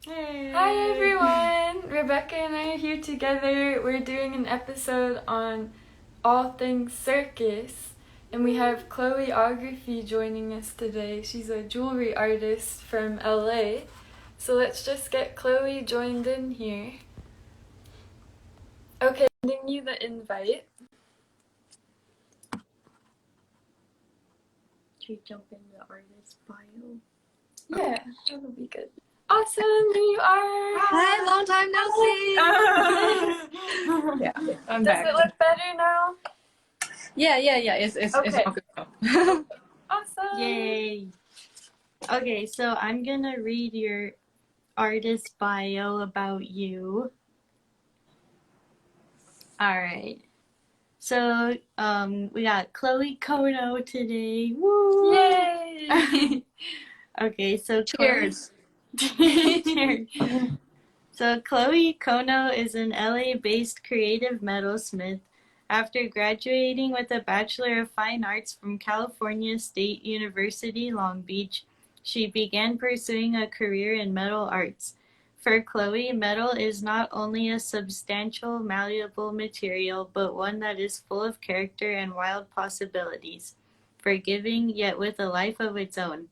Hey. Hi everyone! Rebecca and I are here together. We're doing an episode on all things circus. And we have Chloeography joining us today. She's a jewelry artist from LA. So let's just get Chloe joined in here. Okay, sending you the invite. Should we jump into the artist bio? Yeah, that'll be good. Awesome, there you are! Hi, long time no see! Yeah, I'm back. Does it look better now? Yeah. It's Okay. all good now. Awesome! Yay! Okay, so I'm gonna read your artist bio about you. Alright. So, we got Chloe Kono today. Woo! Yay! Okay, so Cheers. Cheers. So Chloe Kono is an LA-based creative metalsmith. After graduating with a Bachelor of Fine Arts from California State University, Long Beach, she began pursuing a career in metal arts. For Chloe, metal is not only a substantial, malleable material, but one that is full of character and wild possibilities, forgiving yet with a life of its own.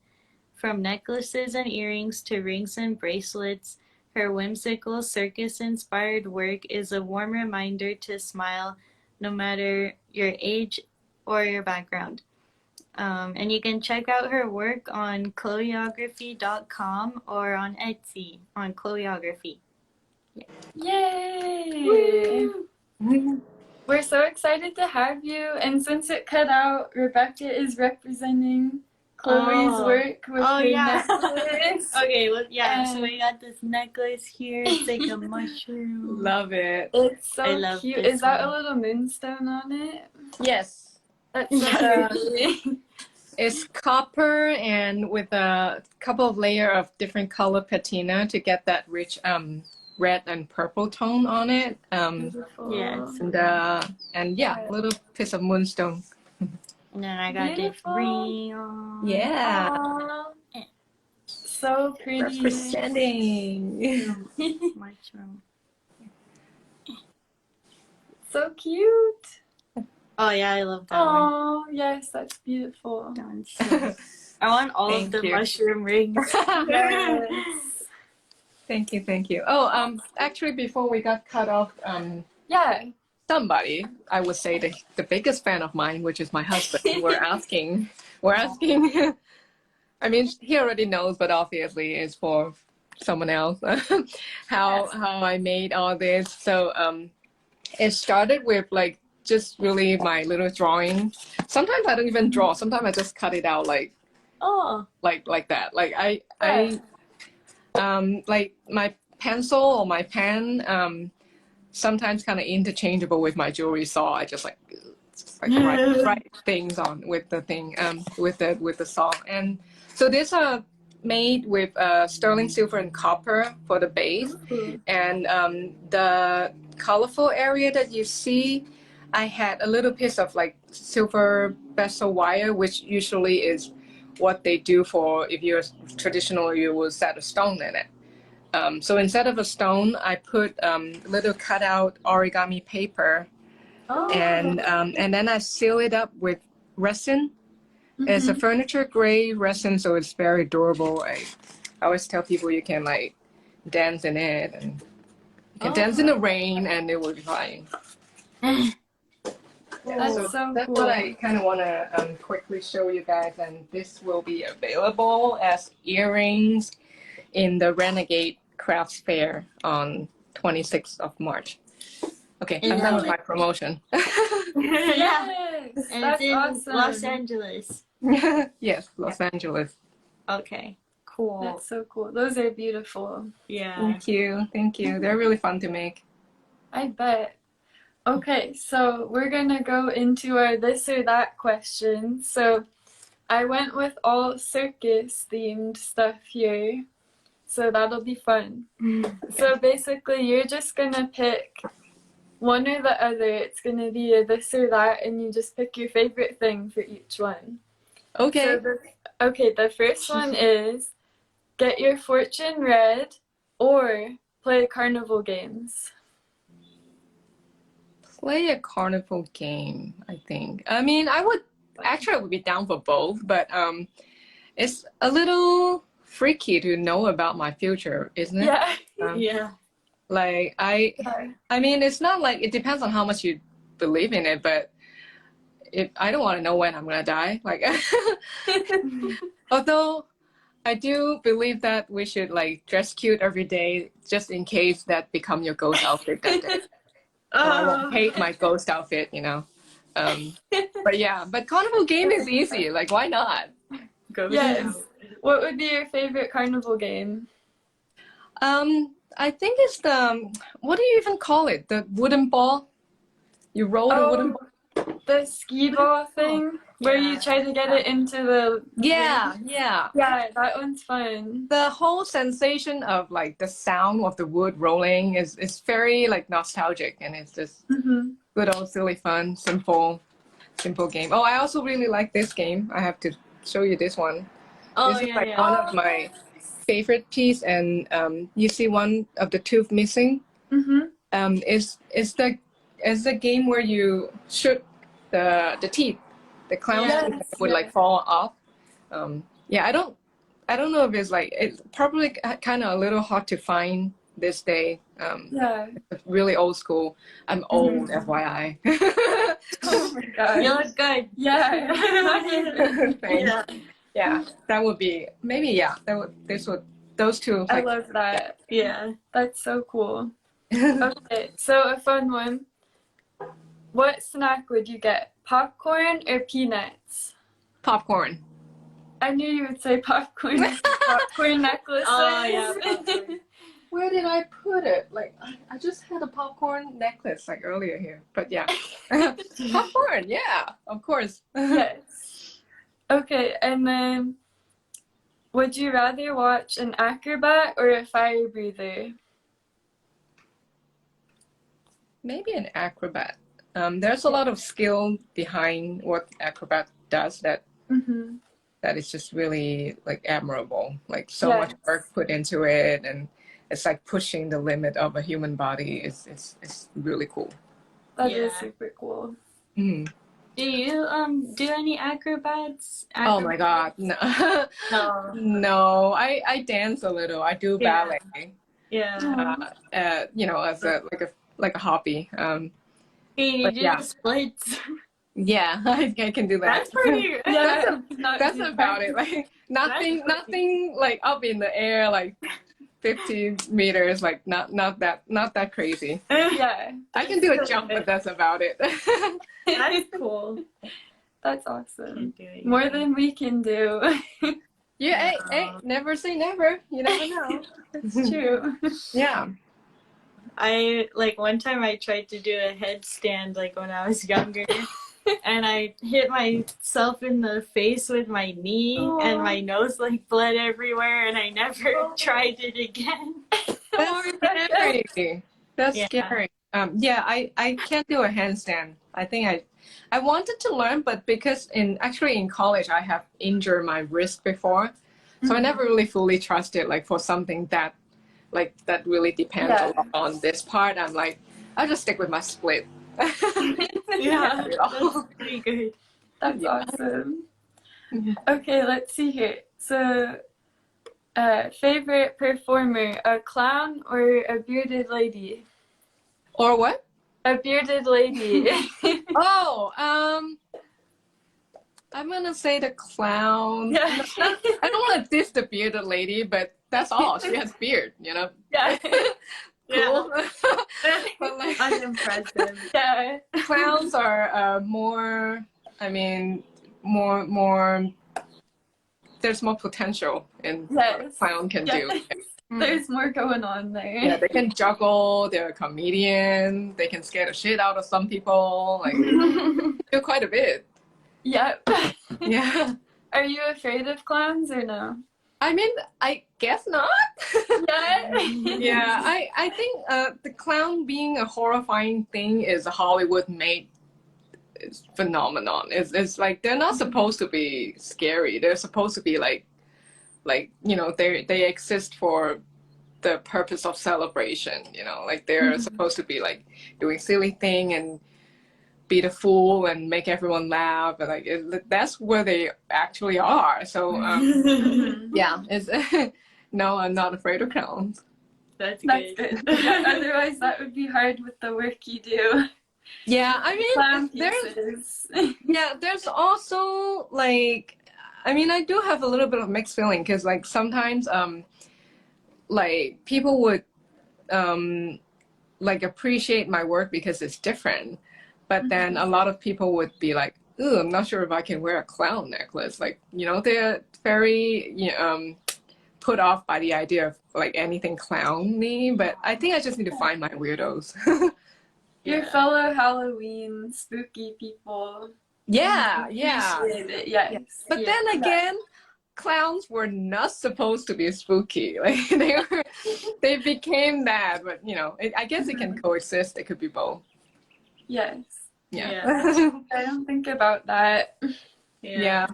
From necklaces and earrings to rings and bracelets, her whimsical circus-inspired work is a warm reminder to smile no matter your age or your background. And you can check out her work on chloeography.com or on Etsy on Chloeography. Yay! We're so excited to have you, and since it cut out, Rebecca is representing Chloe's work with her necklace. Okay, well, so And- we got this necklace here. It's like a mushroom. Love it. It's I so love cute. this Is that one. a little moonstone on it? Yes. That's so Yeah. pretty. It's copper and with a couple of layers of different color patina to get that rich red and purple tone on it. Beautiful. Yes. And yeah, little piece of moonstone. And then I got Beautiful. this ring on. Yeah. Aww. So pretty. Representing. Mushroom. So cute. Oh yeah, I love that one. Oh, yes, that's beautiful. That one's so- I want all of Thank the you. mushroom rings. Yes. Thank you. Oh, actually, before we got cut off, Yeah. somebody, I would say the biggest fan of mine, which is my husband, we're asking. I mean, he already knows, but obviously it's for someone else. how I made all this. So it started with like just really my little drawing. Sometimes I don't even draw. Sometimes I just cut it out like that. Like I like my pencil or my pen. Sometimes kind of interchangeable with my jewelry, so I just like write things on with the thing, with the saw. And so these are made with sterling silver and copper for the base, and the colorful area that you see, I had a little piece of like silver bezel wire, which usually is what they do for if you're traditional, you will set a stone in it. So instead of a stone, I put little cutout origami paper, and then I seal it up with resin. It's a furniture grade resin, so it's very durable. I always tell people you can like dance in it, and you can dance in the rain, and it will be fine. That's so that's cool. what I kind of want to quickly show you guys, and this will be available as earrings in the Renegade Crafts Fair on 26th of March. Okay, I'm done with my promotion. Yes, And that's it's in awesome. Los Angeles. Yes, Los Angeles. Okay, cool. That's so cool. Those are beautiful. Yeah. Thank you. They're really fun to make. I bet. Okay, so we're gonna go into our this or that questions. So I went with all circus themed stuff here. So that'll be fun. So basically you're just gonna pick one or the other. It's gonna be a this or that, and you just pick your favorite thing for each one. Okay. So the first one is get your fortune read or play carnival games? Play a carnival game, I think. I mean, I would be down for both, but it's a little freaky to know about my future, isn't it? Yeah. Yeah. Like I mean, it's not like it depends on how much you believe in it, but I don't want to know when I'm gonna die. Like, although I do believe that we should like dress cute every day, just in case that become your ghost outfit that day. So I won't hate my ghost outfit, you know. But yeah, but carnival game is easy. Like, why not? Yes. What would be your favorite carnival game? I think it's the what do you even call it? The wooden ball. You roll the wooden ball. The skee ball thing where you try to get it into the Yeah. Yeah, that one's fun. The whole sensation of like the sound of the wood rolling is very like nostalgic, and it's just good old silly fun, simple game. Oh, I also really like this game. I have to show you this one. Oh, This is yeah, like yeah. one of my favorite piece, and you see one of the tooth missing. Is the game where you shoot the teeth, the clown teeth would like fall off. Yeah, I don't know if it's like it's probably kind of a little hard to find this day. It's really old school. I'm old, FYI. Oh my god. You look good. Yeah. Thanks. Yeah, that would be maybe. Yeah, those two. I Like, love that. Yeah. That's so cool. Okay, so a fun one. What snack would you get? Popcorn or peanuts? popcorn. I knew you would say popcorn. Popcorn necklaces. Oh, yeah. Where did I put it? Like I just had a popcorn necklace like earlier here, but yeah, popcorn. Yeah, of course. Yes. Okay, and then would you rather watch an acrobat or a fire breather? Maybe an acrobat. There's a lot of skill behind what acrobat does that is just really like admirable. Like so much work put into it, and it's like pushing the limit of a human body. It's really cool. That is super cool. Mm. Do you do any acrobats? Oh my god, no. No, I dance a little. I do ballet. Yeah. You know, as a hobby. You but do yeah. the splits. Yeah, I can do that. That's pretty. That's about it. Like nothing like up in the air, like 50 meters. Like not that crazy. Yeah, I can do a jump, but that's about it. That's cool. That's awesome. More than we can do. Yeah, hey, never say never. You never know. It's true. Yeah. I like one time I tried to do a headstand like when I was younger. And I hit myself in the face with my knee, and my nose like bled everywhere, and I never tried it again. That's scary. That's scary. Yeah, I can't do a handstand. I think I wanted to learn, but because in college I have injured my wrist before, so I never really fully trusted like for something that really depends a lot on this part. I'm like, I'll just stick with my split. Yeah, that's pretty good. That's awesome. Okay, let's see here. So, favorite performer, a clown or a bearded lady? Or what? A bearded lady. Oh, I'm gonna say the clown. Yeah. I don't want to diss the bearded lady, but that's all. She has beard, you know. Yeah. Cool. But like, Unimpressive. Yeah. clowns are more. I mean, more. There's more potential in what a clown can do. There's more going on there. Yeah, they can juggle. They're a comedian. They can scare the shit out of some people. Like, do quite a bit. Yep. Yeah. Are you afraid of clowns or no? I mean, I guess not. Yeah. Yeah, I think the clown being a horrifying thing is a Hollywood-made phenomenon. It's like they're not supposed to be scary. They're supposed to be like you know they exist for the purpose of celebration, you know, like they're supposed to be like doing silly thing and be the fool and make everyone laugh, and like that's where they actually are. So yeah, it's no, I'm not afraid of clowns. That's That's good. good. Yeah, otherwise, that would be hard with the work you do. Yeah, I Clown mean, pieces. yeah, there's also like, I mean, I do have a little bit of mixed feeling because like sometimes like people would like appreciate my work because it's different, but then a lot of people would be like, "Ooh, I'm not sure if I can wear a clown necklace." Like, you know, they're very put off by the idea of like anything clowny. But I think I just need to find my weirdos. Your fellow Halloween spooky people. Yeah. Appreciate it, yes. But yeah. then again, clowns were not supposed to be spooky. Like they became that. But you know, I guess it can coexist. It could be both. Yes. Yeah. I don't think about that. Yeah.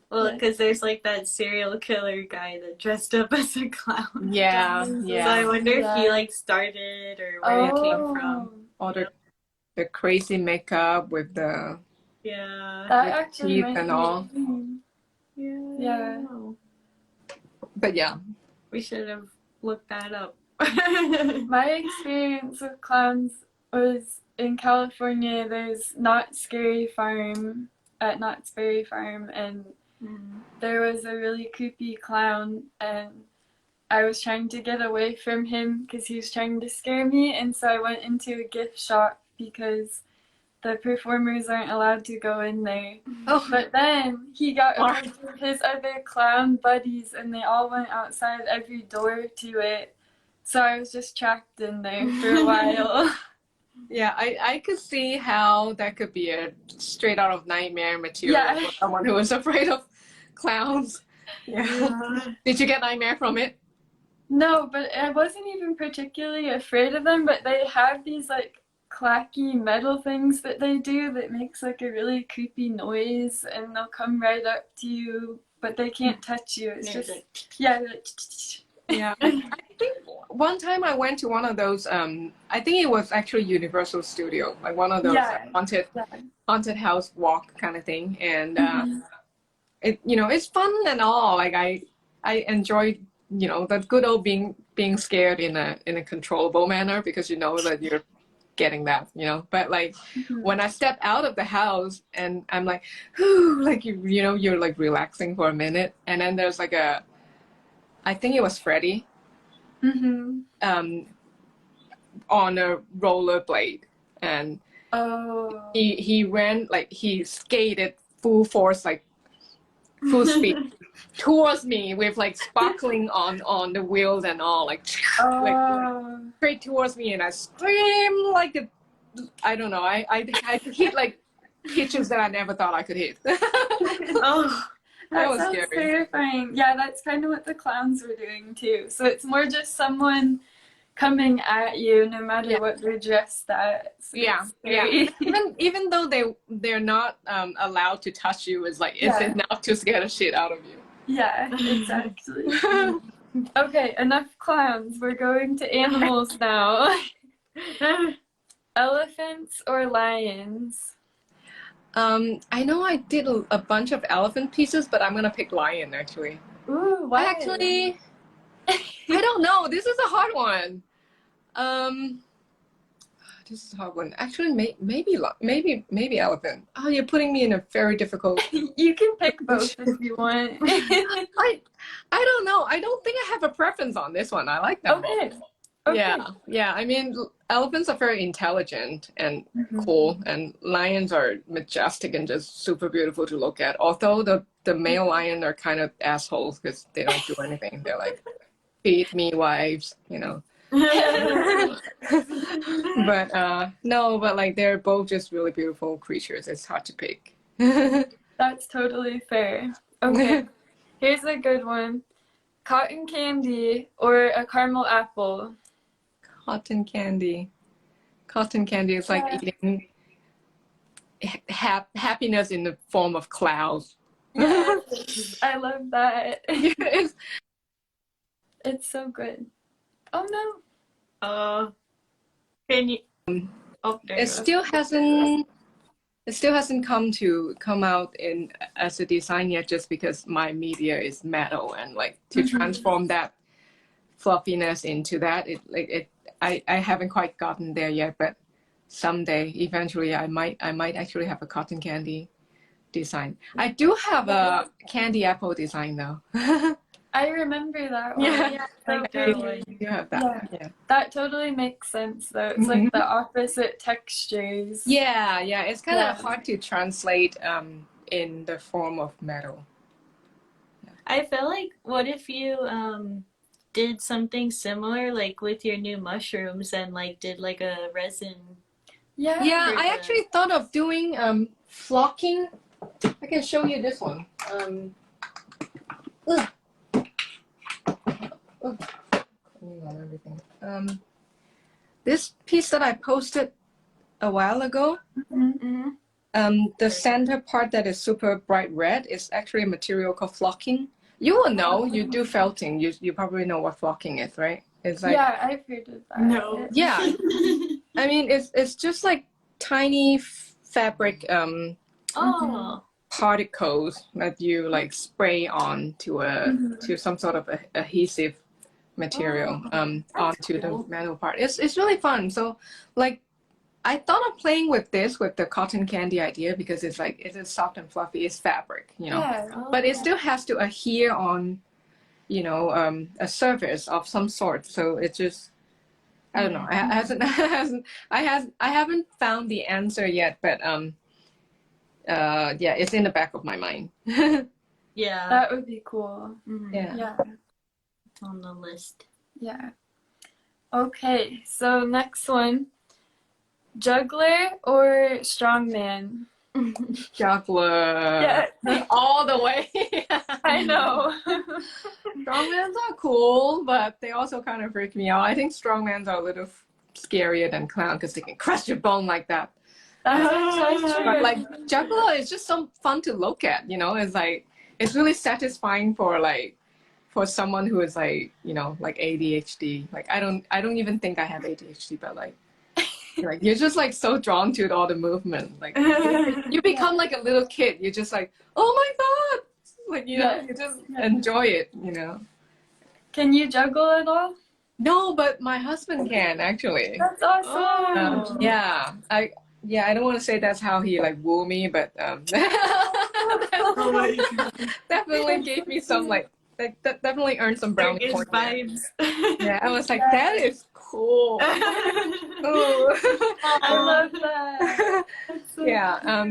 Well, because there's like that serial killer guy that dressed up as a clown. Yeah. So I Yeah. wonder if he like started or where it came from. All the crazy makeup with the Yeah. That with actually teeth might and be all. a thing. Yeah. Yeah. But yeah. We should have looked that up. My experience with clowns was in California. There's Knott's Scary Farm at Knott's Berry Farm, and there was a really creepy clown, and I was trying to get away from him because he was trying to scare me, and so I went into a gift shop because the performers aren't allowed to go in there. Oh, But then he got a bunch of his other clown buddies, and they all went outside every door to it. So I was just trapped in there for a while. yeah. I could see how that could be a straight out of nightmare material Yeah. for someone who is afraid of clowns. Yeah. Did you get nightmare from it? No, but I wasn't even particularly afraid of them, but they have these like clacky metal things that they do that makes like a really creepy noise, and they'll come right up to you, but they can't touch you. It's just yeah, like, Yeah. I think one time I went to one of those I think it was actually Universal Studio, like one of those haunted house walk kind of thing, and it, you know, it's fun and all. Like I enjoy, you know, that good old being scared in a controllable manner, because you know that you're getting that, you know. But like when I step out of the house and I'm like, whew, like you know, you're like relaxing for a minute, and then there's like I think it was Freddy on a rollerblade, and he ran, like he skated full force, like full speed towards me with like sparkling on the wheels and all, like straight towards me, and I scream like I don't know, I hit like pitches that I never thought I could hit. That was sounds scary. terrifying. Yeah, that's kind of what the clowns were doing too. So it's more just someone coming at you, no matter what they're dressed at. So yeah. Even though they're not allowed to touch you, is like it's enough to scare the shit out of you. Yeah, exactly. Okay, enough clowns. We're going to animals now. Elephants or lions? I know I did a bunch of elephant pieces, but I'm gonna pick lion actually. Ooh, why? Actually, I don't know. This is a hard one. This is a hard one. Actually, maybe elephant. Oh, you're putting me in a very difficult. You can pick both if you want. I don't know. I don't think I have a preference on this one. I like them both. Okay. Yeah. I mean, elephants are very intelligent and cool, and lions are majestic and just super beautiful to look at. Although the male lion are kind of assholes because they don't do anything. They're like, feed me, wives, you know. But no, but like they're both just really beautiful creatures. It's hard to pick. That's totally fair. Okay, here's a good one. Cotton candy or a caramel apple? Cotton candy. Cotton candy is like eating happiness in the form of clouds. Yes, I love that. It's so good. Oh no. Can you? Oh, there It you go. still hasn't come out in as a design yet, just because my media is metal, and like to transform that fluffiness into that, I haven't quite gotten there yet, but someday, eventually, I might actually have a cotton candy design. I do have a candy apple design though. I remember that one. Yeah, Yeah, I so got pretty. one. you have that. Yeah. Yeah. That totally makes sense though. It's like the opposite textures. Yeah, it's kind of Yeah. hard to translate in the form of metal. I feel like, what if you did something similar, like with your new mushrooms, and like did like a resin? Yeah. Yeah, For I the- actually thought of doing flocking. I can show you this one. Ugh. Ugh. On everything. This piece that I posted a while ago, the center part that is super bright red is actually a material called flocking. You will know. You do felting. You probably know what flocking is, right? It's like, Yeah, I've heard of that. No. yeah. I mean, it's just like tiny fabric Oh. particles that you like spray on to some sort of adhesive material onto cool. the metal part. It's really fun. So like I thought of playing with this with the cotton candy idea, because it's like it's soft and fluffy. It's fabric, you know. Yeah. But it still has to adhere on, you know, a surface of some sort. So it just, I don't know. I haven't found the answer yet, but yeah, it's in the back of my mind. Yeah. That would be cool. Yeah. Yeah. It's on the list. Yeah. Okay, so next one. Juggler or strongman? Juggler. Yeah. All the way. I know. Strongmans are cool, but they also kind of freak me out. I think strongmans are a little scarier than clown, because they can crush your bone like that. That's true. But like juggler is just so fun to look at, you know. It's like it's really satisfying for someone who is like, you know, like ADHD. Like I don't even think I have ADHD, but like you're just like so drawn to all the movement. Like you become like a little kid. You're just like, oh my god, like, you know, you just enjoy it, you know. Can you juggle at all? No, but my husband can actually. That's awesome. Yeah, I don't want to say that's how he like woo me, but Oh my god. definitely gave me some like that definitely earned some brownie Circus points there. vibes. Yeah, I was like, that is cool. Ooh. I love that. That's so Yeah,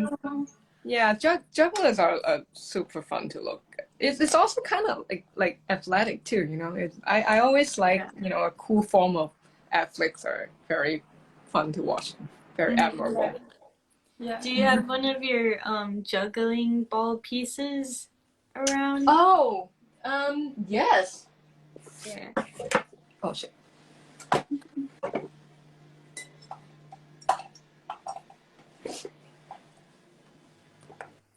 yeah, jugglers are super fun to look at. It's also kind of like athletic too, you know. I always like, you know, a cool form of athletes are very fun to watch, very admirable. Yeah. Do you have one of your juggling ball pieces around? Oh, yes. Yeah. Oh shit.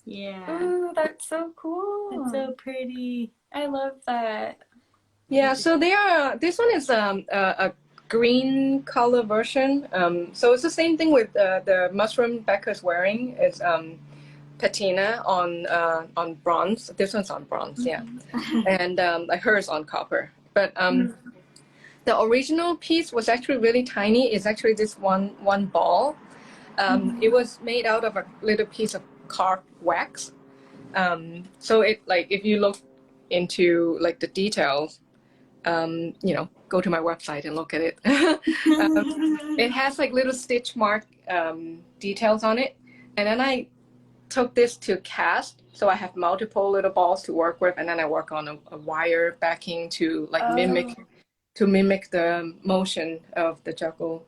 Yeah. Ooh, that's so cool. It's so pretty. I love that. Yeah, so this one is a green color version. So it's the same thing with the mushroom Becca's wearing. It's patina on bronze. This one's on bronze, yeah, and like hers on copper. But the original piece was actually really tiny. It's actually this one ball. It was made out of a little piece of carved wax. So it, like, if you look into like the details, you know, go to my website and look at it. It has like little stitch mark details on it, and then I took this to cast, so I have multiple little balls to work with, and then I work on a wire backing to like mimic the motion of the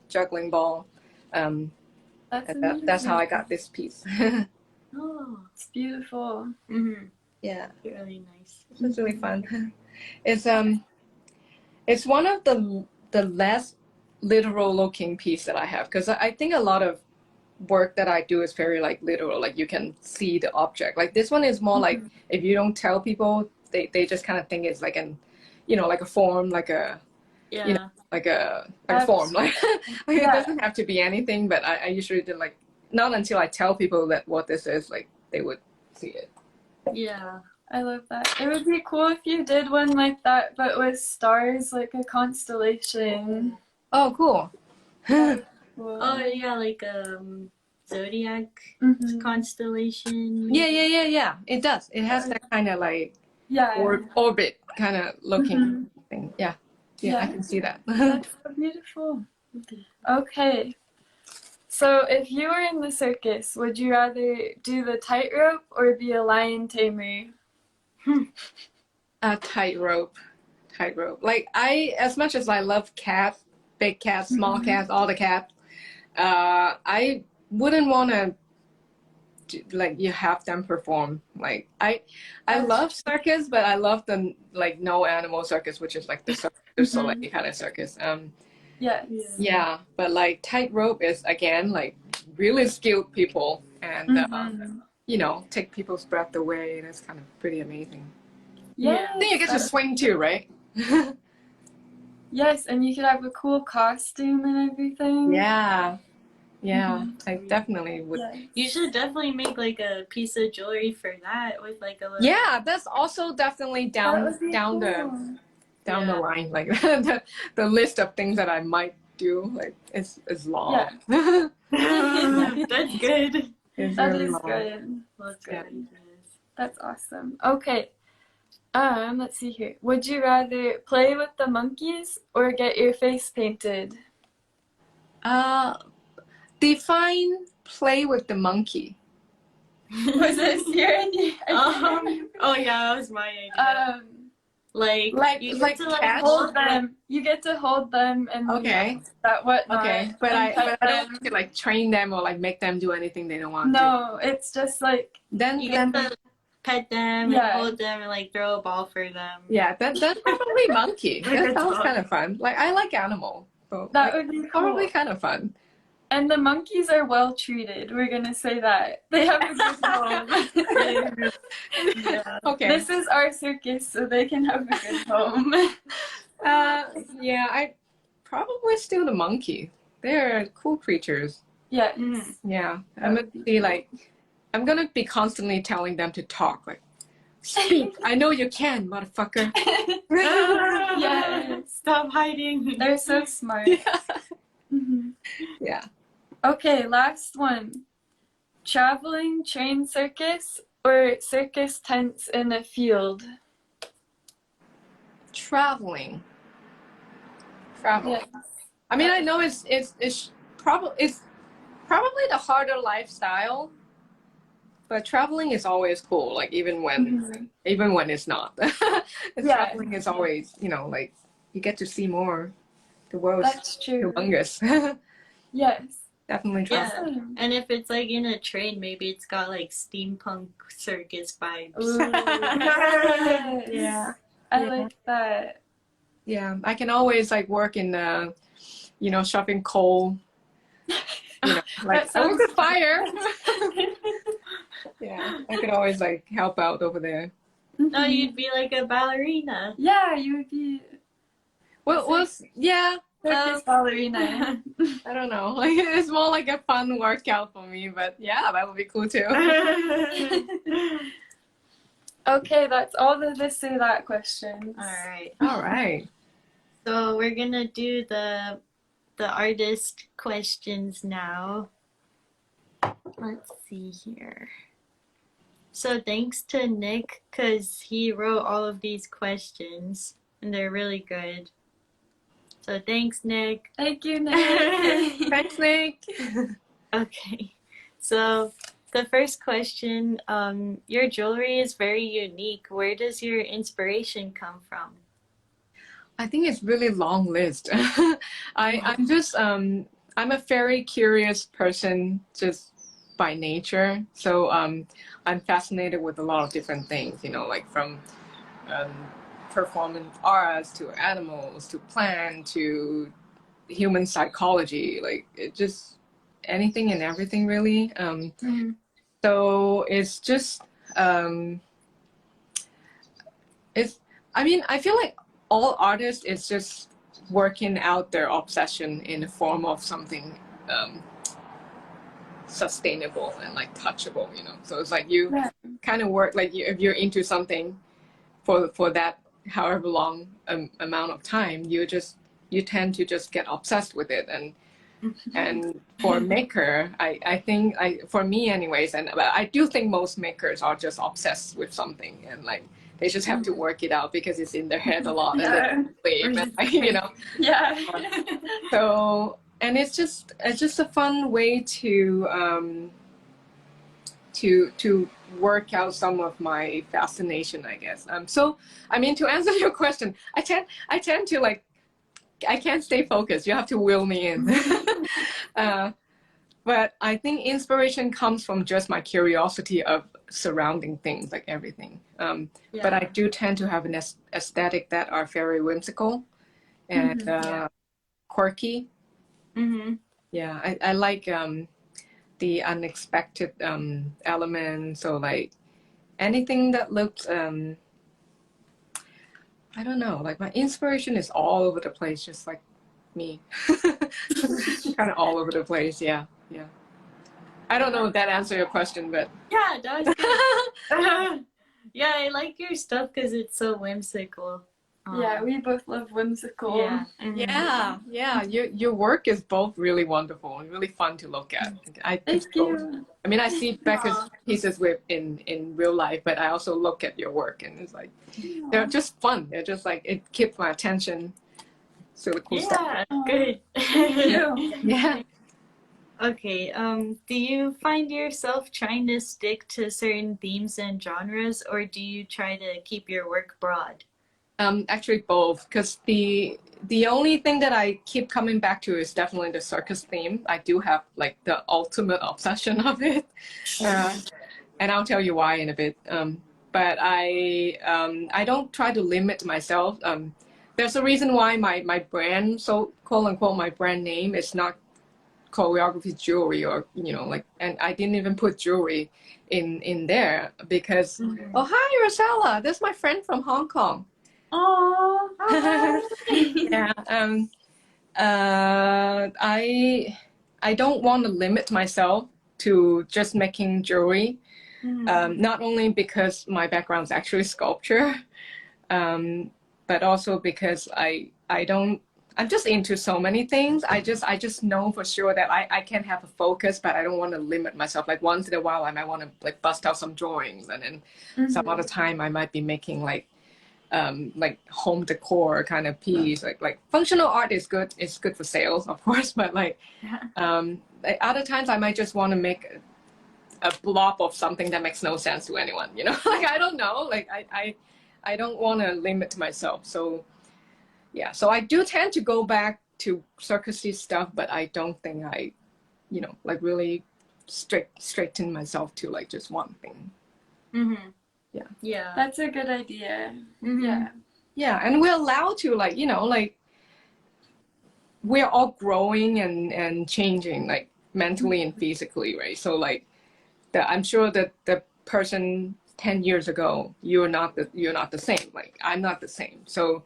juggling ball. That's how I got this piece. Oh, It's beautiful. Yeah, really nice. it's really fun. It's one of the less literal looking piece that I have, because I think a lot of work that I do is very like literal, like you can see the object. Like this one is more like, if you don't tell people, they just kind of think it's like an like a form, like a Yeah. like a form. Like, it Yeah. doesn't have to be anything, but I usually do like not until I tell people that what this is, like they would see it. Yeah. I love that. It would be cool if you did one like that, but with stars, like a constellation. Oh, cool. Cool. Oh yeah, like zodiac Mhm. constellation. Yeah. It does. It has that kind of like Yeah. orbit kind of looking Mhm. thing. Yeah, I Yeah. can see that. That's so beautiful. Okay. So if you were in the circus, would you rather do the tightrope or be a lion tamer? A tightrope. Like as much as I love cats, big cats, small cats, all the cats, I wouldn't want to like you have them perform. Like I love circus, but I love the like no animal circus, which is like the Cirque du Soleil kind of circus. Yes. Yeah, but like tightrope is again like really skilled people and take people's breath away, and it's kind of pretty amazing. Yes. I think you get to swing too, right? Yes, and you could have a cool costume and everything. Yeah. I definitely would. Yes. You should definitely make like a piece of jewelry for that with like a little. Yeah, that's also definitely down Cool. the line. Like the list of things that I might do, like it's long. Yeah. That's good. It's That really is long. good. That's Yeah. good. That's awesome. Okay. Let's see here. Would you rather play with the monkeys or get your face painted? Define play with the monkey. Was this your idea? Oh yeah, that was my idea. Like you get to like cats? Hold them. You get to hold them and Okay. that whatnot. Okay, but and I pet don't them. want to like train them or like make them do anything they don't want to. No, it's just like Then you get to pet them and hold them and like throw a ball for them. yeah, that's probably monkey. Like That a sounds dog. kind of fun. Like I like animal, so that would be cool. probably kind of fun. And the monkeys are well treated. We're gonna say that they have a good home. Yeah. Okay. This is our circus, so they can have a good home. Yeah, I probably still the monkey. They're cool creatures. Yeah. Yeah, I'm gonna be constantly telling them to talk. Like, speak. I know you can, motherfucker. Yes. Stop hiding. They're so smart. Yeah. Mhm. Yeah. Okay, last one. Traveling train circus or circus tents in a field? Traveling. Yes. I mean, I know it's probably the harder lifestyle, but traveling is always cool. Like even when it's not, traveling is always like you get to see more. The world's That's true. humongous. Yes. Definitely travel. Awesome. And if it's like in a train, maybe it's got like steampunk circus vibes. Ooh. Yeah. I like that. Yeah, I can always like work in shopping coal. Like That over the sounds fire. Yeah, I could always like help out over there. No, you'd be like a ballerina. Yeah, you would be Yeah. circus ballerina. I don't know. Like it's more like a fun workout for me, but yeah, that would be cool too. Okay, that's all the this or that questions. All right. So we're gonna do the artist questions now. Let's see here. So thanks to Nick, because he wrote all of these questions, and they're really good. So thanks, Nick. Thank you, Nick. Thanks, Nick. Okay. So the first question, your jewelry is very unique. Where does your inspiration come from? I think it's really long list. I'm just I'm a very curious person just by nature. So I'm fascinated with a lot of different things, like from performance arts to animals to plant to human psychology, like it just anything and everything really. So it's just I feel like all artists is just working out their obsession in the form of something sustainable and like touchable, you know. So it's like you kind of work like if you're into something for that however long amount of time, you tend to just get obsessed with it. And for a maker, I think for me anyways, and I do think most makers are just obsessed with something, and like they just have to work it out because it's in their head a lot, and you know. Yeah. So, and it's just a fun way to work out some of my fascination, I guess. So I mean, to answer your question, I tend to like, I can't stay focused. You have to will me in. But I think inspiration comes from just my curiosity of surrounding things, like everything. But I do tend to have an aesthetic that are very whimsical and quirky. Mm-hmm. Yeah, I like the unexpected elements. So like anything that looks, I don't know, like my inspiration is all over the place, just like me. Kind of all over the place, yeah. I don't know if that answered your question, but Yeah, that was good. Yeah, I like your stuff because it's so whimsical. Yeah, we both love whimsical. Yeah. Mm-hmm. yeah. Your work is both really wonderful and really fun to look at. Thank you. I mean, I see Becca's pieces in real life, but I also look at your work, and it's like they're just fun. They're just like it keeps my attention. So the cool stuff. Yeah, good. Yeah. Okay, do you find yourself trying to stick to certain themes and genres, or do you try to keep your work broad? Actually both, because the only thing that I keep coming back to is definitely the circus theme. I do have like the ultimate obsession of it, and I'll tell you why in a bit. But I don't try to limit myself. There's a reason why my brand, so quote unquote, my brand name is not choreography jewelry, or you know, like, and I didn't even put jewelry in there because oh hi Rosella, this is my friend from Hong Kong. Oh. Yeah. I don't want to limit myself to just making jewelry. Not only because my background is actually sculpture, but also because I'm just into so many things. I just know for sure that I can have a focus, but I don't want to limit myself. Like once in a while, I might want to like bust out some drawings, and then some other time I might be making like home decor kind of piece. Like functional art is good. It's good for sales, of course, but like other times I might just want to make a blob of something that makes no sense to anyone. You know, like I don't know. Like I don't want to limit myself. So. Yeah, so I do tend to go back to circusy stuff, but I don't think I, you know, like really straighten myself to like just one thing. Yeah. That's a good idea. Yeah. Yeah, and we're allowed to like, you know, like we're all growing and changing like mentally and physically, right? So like I'm sure that the person 10 years ago, you're not the same. Like I'm not the same. So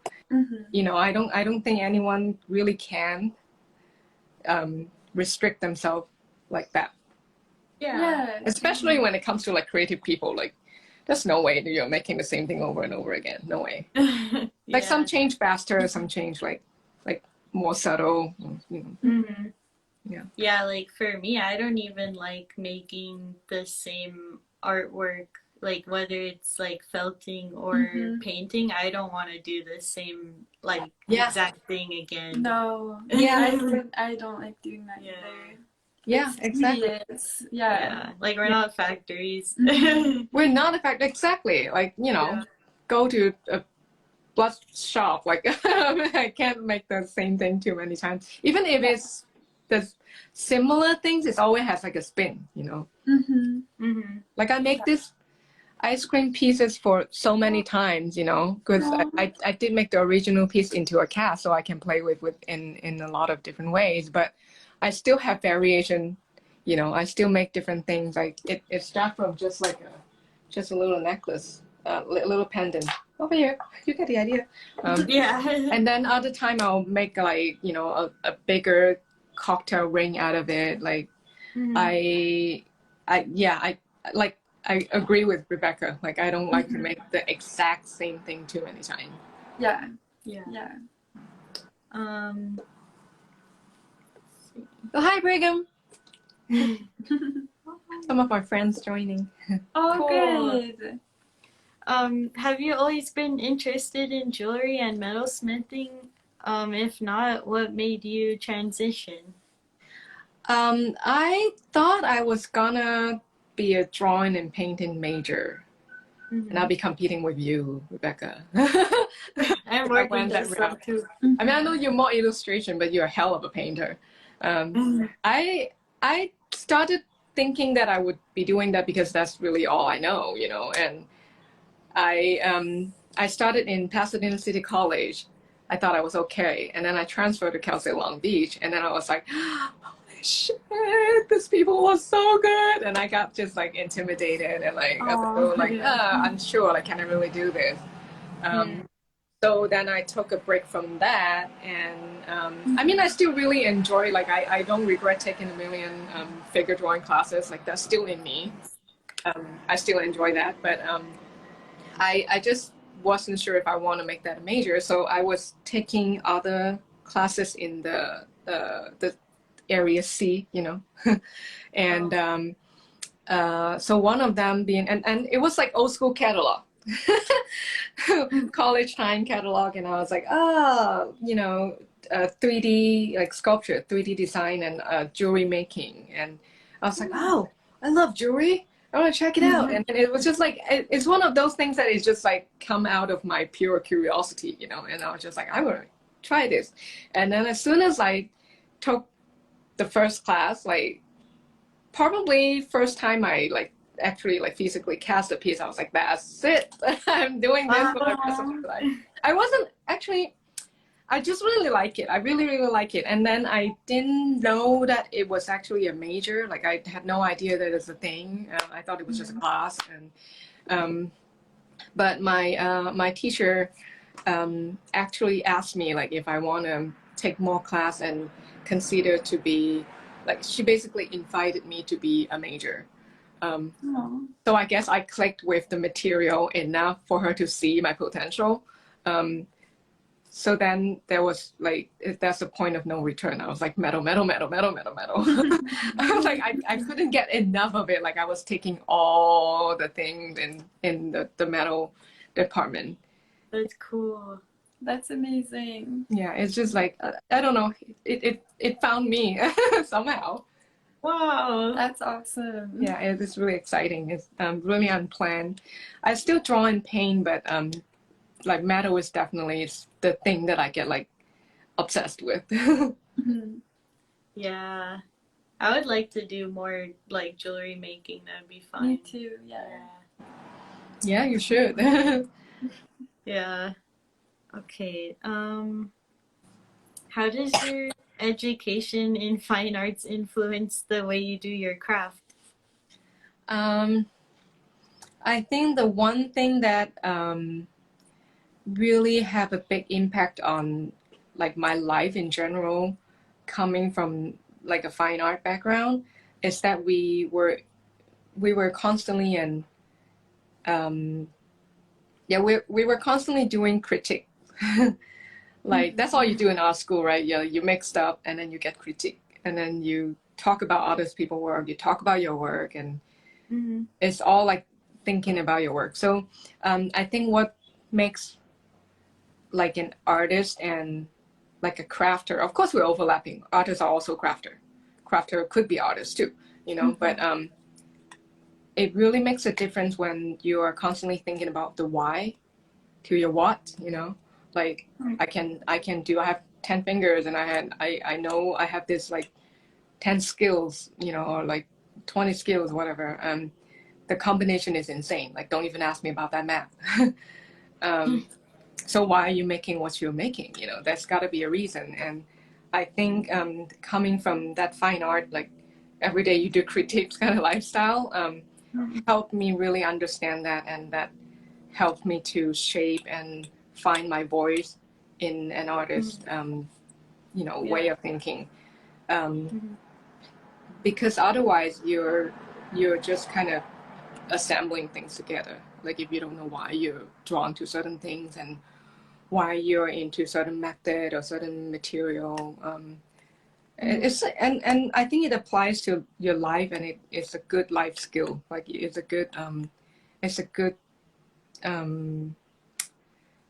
you know, I don't think anyone really can restrict themselves like that. Yeah. Especially when it comes to like creative people. Like there's no way that you're making the same thing over and over again. No way. Like some change faster, some change like more subtle. You know. Yeah, like for me, I don't even like making the same artwork. Like whether it's like felting or painting, I don't want to do the same like exact thing again. No. Yeah. I don't like doing that either. Yeah, exactly. Yeah. Like we're not factories. We're not a factory. Exactly. Like, you know, go to a blood shop. Like I can't make the same thing too many times. Even if it's the similar things, it always has like a spin, you know. Like I make this ice cream pieces for so many times, you know, because I did make the original piece into a cast, so I can play with in a lot of different ways, but I still have variation, you know. I still make different things. Like it starts from just like just a little necklace, a little pendant, over here. You get the idea. Yeah. And then other time I'll make like, you know, a bigger cocktail ring out of it. Like Mhm. I agree with Rebecca. Like I don't like to make the exact same thing too many times. Yeah. Yeah. Yeah. Um. So hi Brigham. Some of our friends joining. Oh, Cool. good. Have you always been interested in jewelry and metalsmithing? If not, what made you transition? I thought I was gonna be a drawing and painting major, and I'll be competing with you, Rebecca. I'm I working went that this route. up too. I mean, I know you're more illustration, but you're a hell of a painter. I started thinking that I would be doing that because that's really all I know, you know. And I started in Pasadena City College. I thought I was okay, and then I transferred to Cal State Long Beach, and then I was like, holy shit, these people were so good, and I got just like intimidated and like I was so like unsure, like can I really do this? So then I took a break from that, and I mean I still really enjoy. Like I don't regret taking a million figure drawing classes. Like that's still in me. I still enjoy that, but I just wasn't sure if I want to make that a major. So I was taking other classes in the area C, you know, and so one of them being and it was like old school catalog. College time catalog, and I was like, you know, 3D like sculpture, 3D design, and jewelry making, and I was like, oh, I love jewelry. I want to check it out, and it was just like it's one of those things that is just like come out of my pure curiosity, you know. And I was just like, I want to try this, and then as soon as I took the first class, like probably first time I like actually like physically cast a piece, I was like, that's it. I'm doing this for the rest of my life. I wasn't actually, I just really like it. I really, really like it. And then I didn't know that it was actually a major. Like I had no idea that it's a thing. I thought it was just a class. And but my teacher actually asked me like if I want to take more class and consider to be like she basically invited me to be a major. So I guess I clicked with the material enough for her to see my potential. So then there was like, that's a point of no return. I was like, metal, metal, metal, metal, metal, metal. I was like, I couldn't get enough of it. Like I was taking all the things in the metal department. That's cool. That's amazing. Yeah, it's just like, I don't know. It found me somehow. Wow. That's awesome. Yeah, it is really exciting. It's really unplanned. I still draw and paint, but like metal is definitely the thing that I get like obsessed with. Yeah. I would like to do more like jewelry making. That'd be fun. Me too, yeah. Yeah, you should. Yeah. Okay. How does your education in fine arts influence the way you do your craft? I think the one thing that really have a big impact on like my life in general, coming from like a fine art background, is that we were constantly in we were constantly doing critique. Like that's all you do in art school, right? You make stuff and then you get critique, and then you talk about other people's work, you talk about your work, and it's all like thinking about your work. So I think what makes like an artist and like a crafter, of course we're overlapping. Artists are also crafter. Crafter could be artist too, you know, but it really makes a difference when you are constantly thinking about the why to your what, you know. Like I have 10 fingers, and I know I have this like 10 skills, you know, or like 20 skills, whatever. The combination is insane. Like don't even ask me about that math. So why are you making what you're making? You know, there's got to be a reason. And I think coming from that fine art, like every day you do critiques kind of lifestyle, helped me really understand that, and that helped me to shape and find my voice in an artist, way of thinking. Because otherwise you're just kind of assembling things together. Like if you don't know why you're drawn to certain things and why you're into certain method or certain material. It's and I think it applies to your life, and it's a good life skill. Like it's a good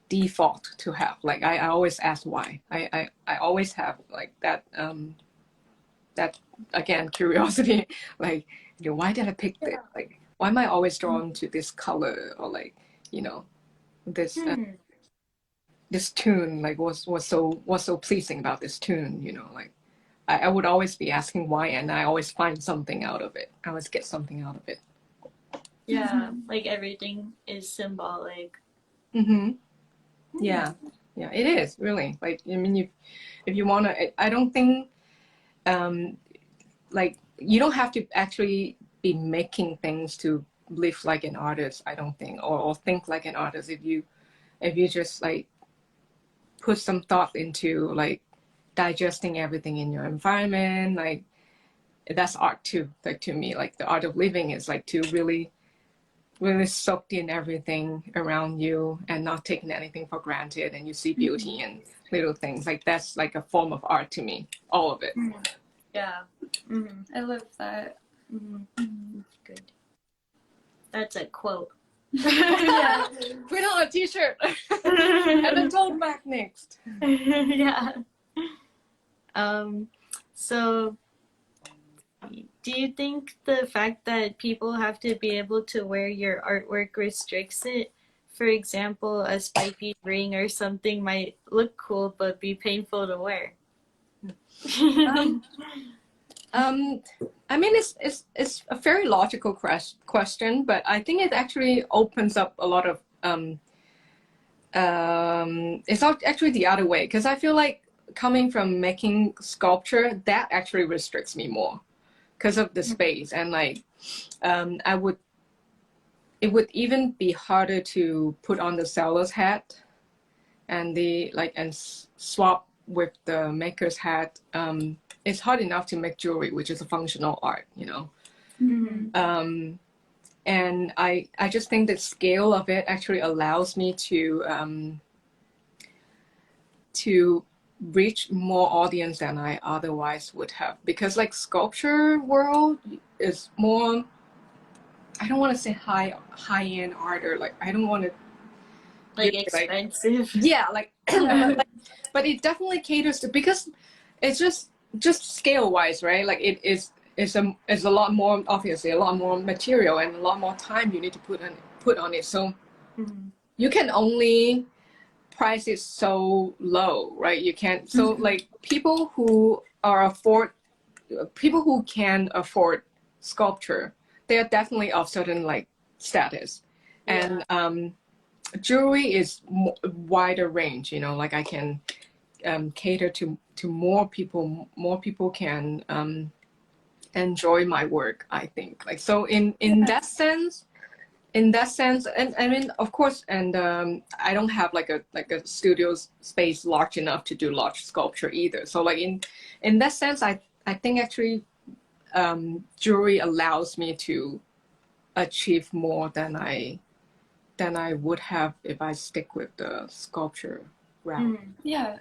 default to have. Like I always ask why. I always have like that that again curiosity. Like why did I pick this? Like why am I always drawn to this color, or like this this tune? Like what's so pleasing about this tune? Like I would always be asking why, and I always find something out of it. I always get something out of it. Yeah, like everything is symbolic. Yeah, it is really. Like I mean, if you want to, I don't think like you don't have to actually be making things to live like an artist. I don't think, or think like an artist. If you just like put some thought into like digesting everything in your environment, like that's art too. Like to me, like the art of living is like to really soak in everything around you and not taking anything for granted, and you see beauty in little things. Like that's like a form of art to me, all of it. Yeah. I love that. Good. That's a quote. Yeah. Put on a t-shirt and a tote bag next. Yeah. So do you think the fact that people have to be able to wear your artwork restricts it? For example, a spiky ring or something might look cool but be painful to wear. I mean, it's a very logical question, but I think it actually opens up a lot of it's not actually the other way, because I feel like coming from making sculpture, that actually restricts me more because of the space, and like it would even be harder to put on the seller's hat and swap with the maker's hat. It's hard enough to make jewelry, which is a functional art, and I just think the scale of it actually allows me to reach more audience than I otherwise would have, because like sculpture world is more, I don't want to say high end art, or like I don't want to like expensive. But it definitely caters to, because it's just scale wise, right? Like it's a lot more, obviously a lot more material and a lot more time you need to put on it, so you can only price it so low, right? You can't, so like people who can afford sculpture, they are definitely of certain like status, and jewelry is wider range, like I can cater to more people. More people can enjoy my work, I think. Like so in that sense, and I mean, of course, and I don't have like a studio space large enough to do large sculpture either, so like in that sense, I think actually jewelry allows me to achieve more than I would have if I stick with the sculpture route. Yeah.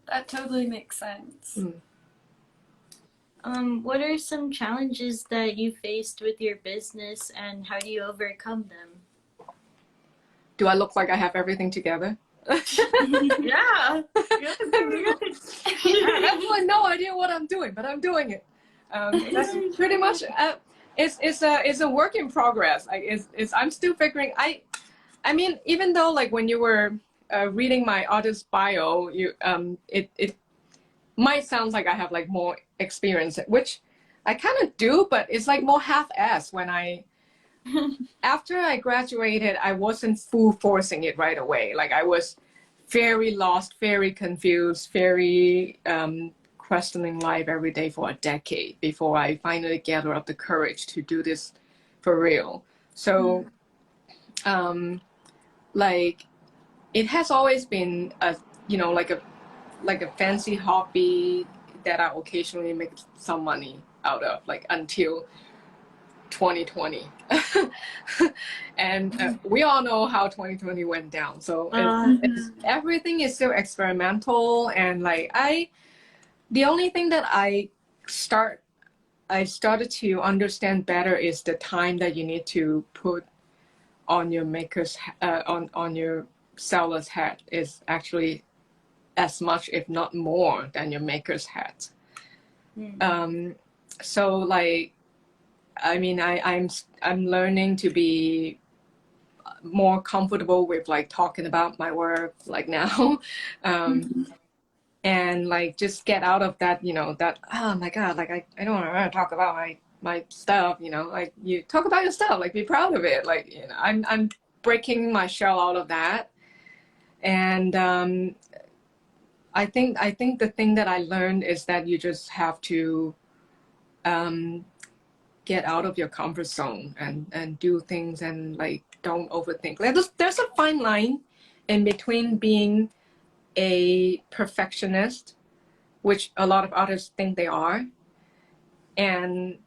That totally makes sense. What are some challenges that you faced with your business, and how do you overcome them? Do I look like I have everything together? Yeah. I have like no idea what I'm doing, but I'm doing it. That's pretty much. It's a work in progress. I'm still figuring. I mean, even though like when you were reading my artist bio, it might sound like I have like more experience, which I kind of do, but it's like more half-assed. When after I graduated, I wasn't full forcing it right away. Like I was very lost, very confused, very questioning life every day for a decade before I finally gathered up the courage to do this for real. So like it has always been a like a fancy hobby that I occasionally make some money out of, like until 2020. And we all know how 2020 went down. So everything is still experimental, and like the only thing that I started to understand better is the time that you need to put on your maker's on your seller's hat is actually as much, if not more, than your maker's hat. So like, I mean, I'm learning to be more comfortable with like talking about my work like now. And like just get out of that, that, oh my God, like I don't want to talk about my stuff, like you talk about your stuff, like be proud of it. Like, I'm breaking my shell out of that. And I think the thing that I learned is that you just have to get out of your comfort zone and do things, and like don't overthink. Like there's a fine line in between being a perfectionist, which a lot of artists think they are, and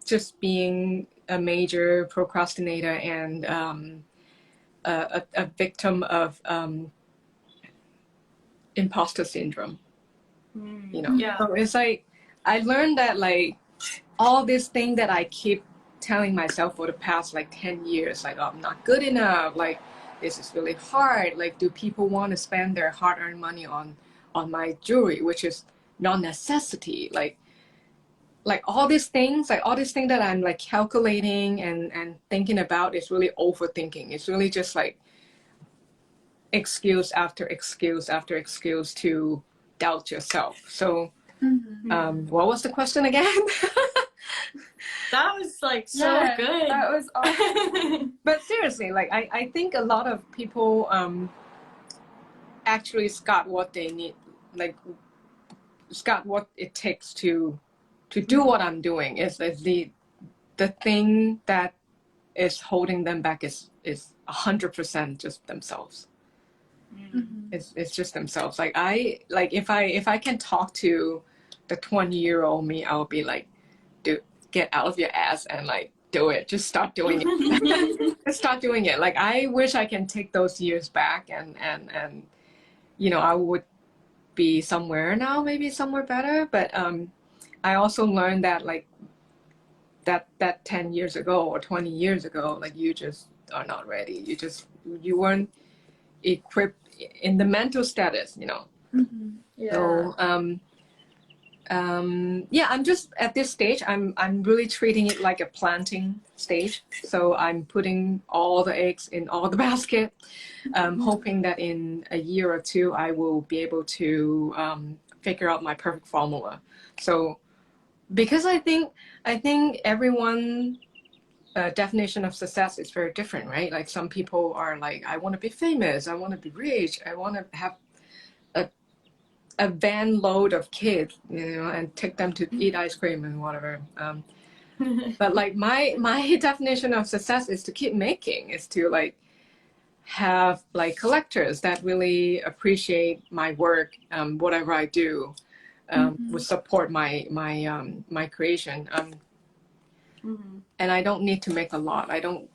just being a major procrastinator and a victim of imposter syndrome. Yeah. So it's like I learned that like all this thing that I keep telling myself for the past like 10 years, like, oh, I'm not good enough, like this is really hard, like do people want to spend their hard-earned money on my jewelry, which is non-necessity, like all these things that I'm like calculating and thinking about is really overthinking. It's really just like excuse after excuse after excuse to doubt yourself. So what was the question again? That was like so Yeah, good. that was awesome. But seriously, like I think a lot of people actually got what they need, like got what it takes to do what I'm doing. Is the thing that is holding them back is 100% just themselves. It's just themselves. Like if I can talk to the 20-year-old me, I'll be like, dude, get out of your ass and like do it. Just start doing it. Just start doing it. Like I wish I can take those years back and I would be somewhere now, maybe somewhere better. But I also learned that like that 10 years ago or 20 years ago, like you just are not ready. You weren't equipped in the mental status, Yeah. So I'm just at this stage, I'm really treating it like a planting stage. So I'm putting all the eggs in all the basket, hoping that in a year or two I will be able to figure out my perfect formula. So because I think everyone definition of success is very different, right? Like some people are like, I want to be famous, I want to be rich, I want to have a van load of kids, and take them to eat ice cream and whatever. But like my definition of success is to keep making, is to like have like collectors that really appreciate my work, whatever I do, would support my creation. And I don't need to make a lot. I don't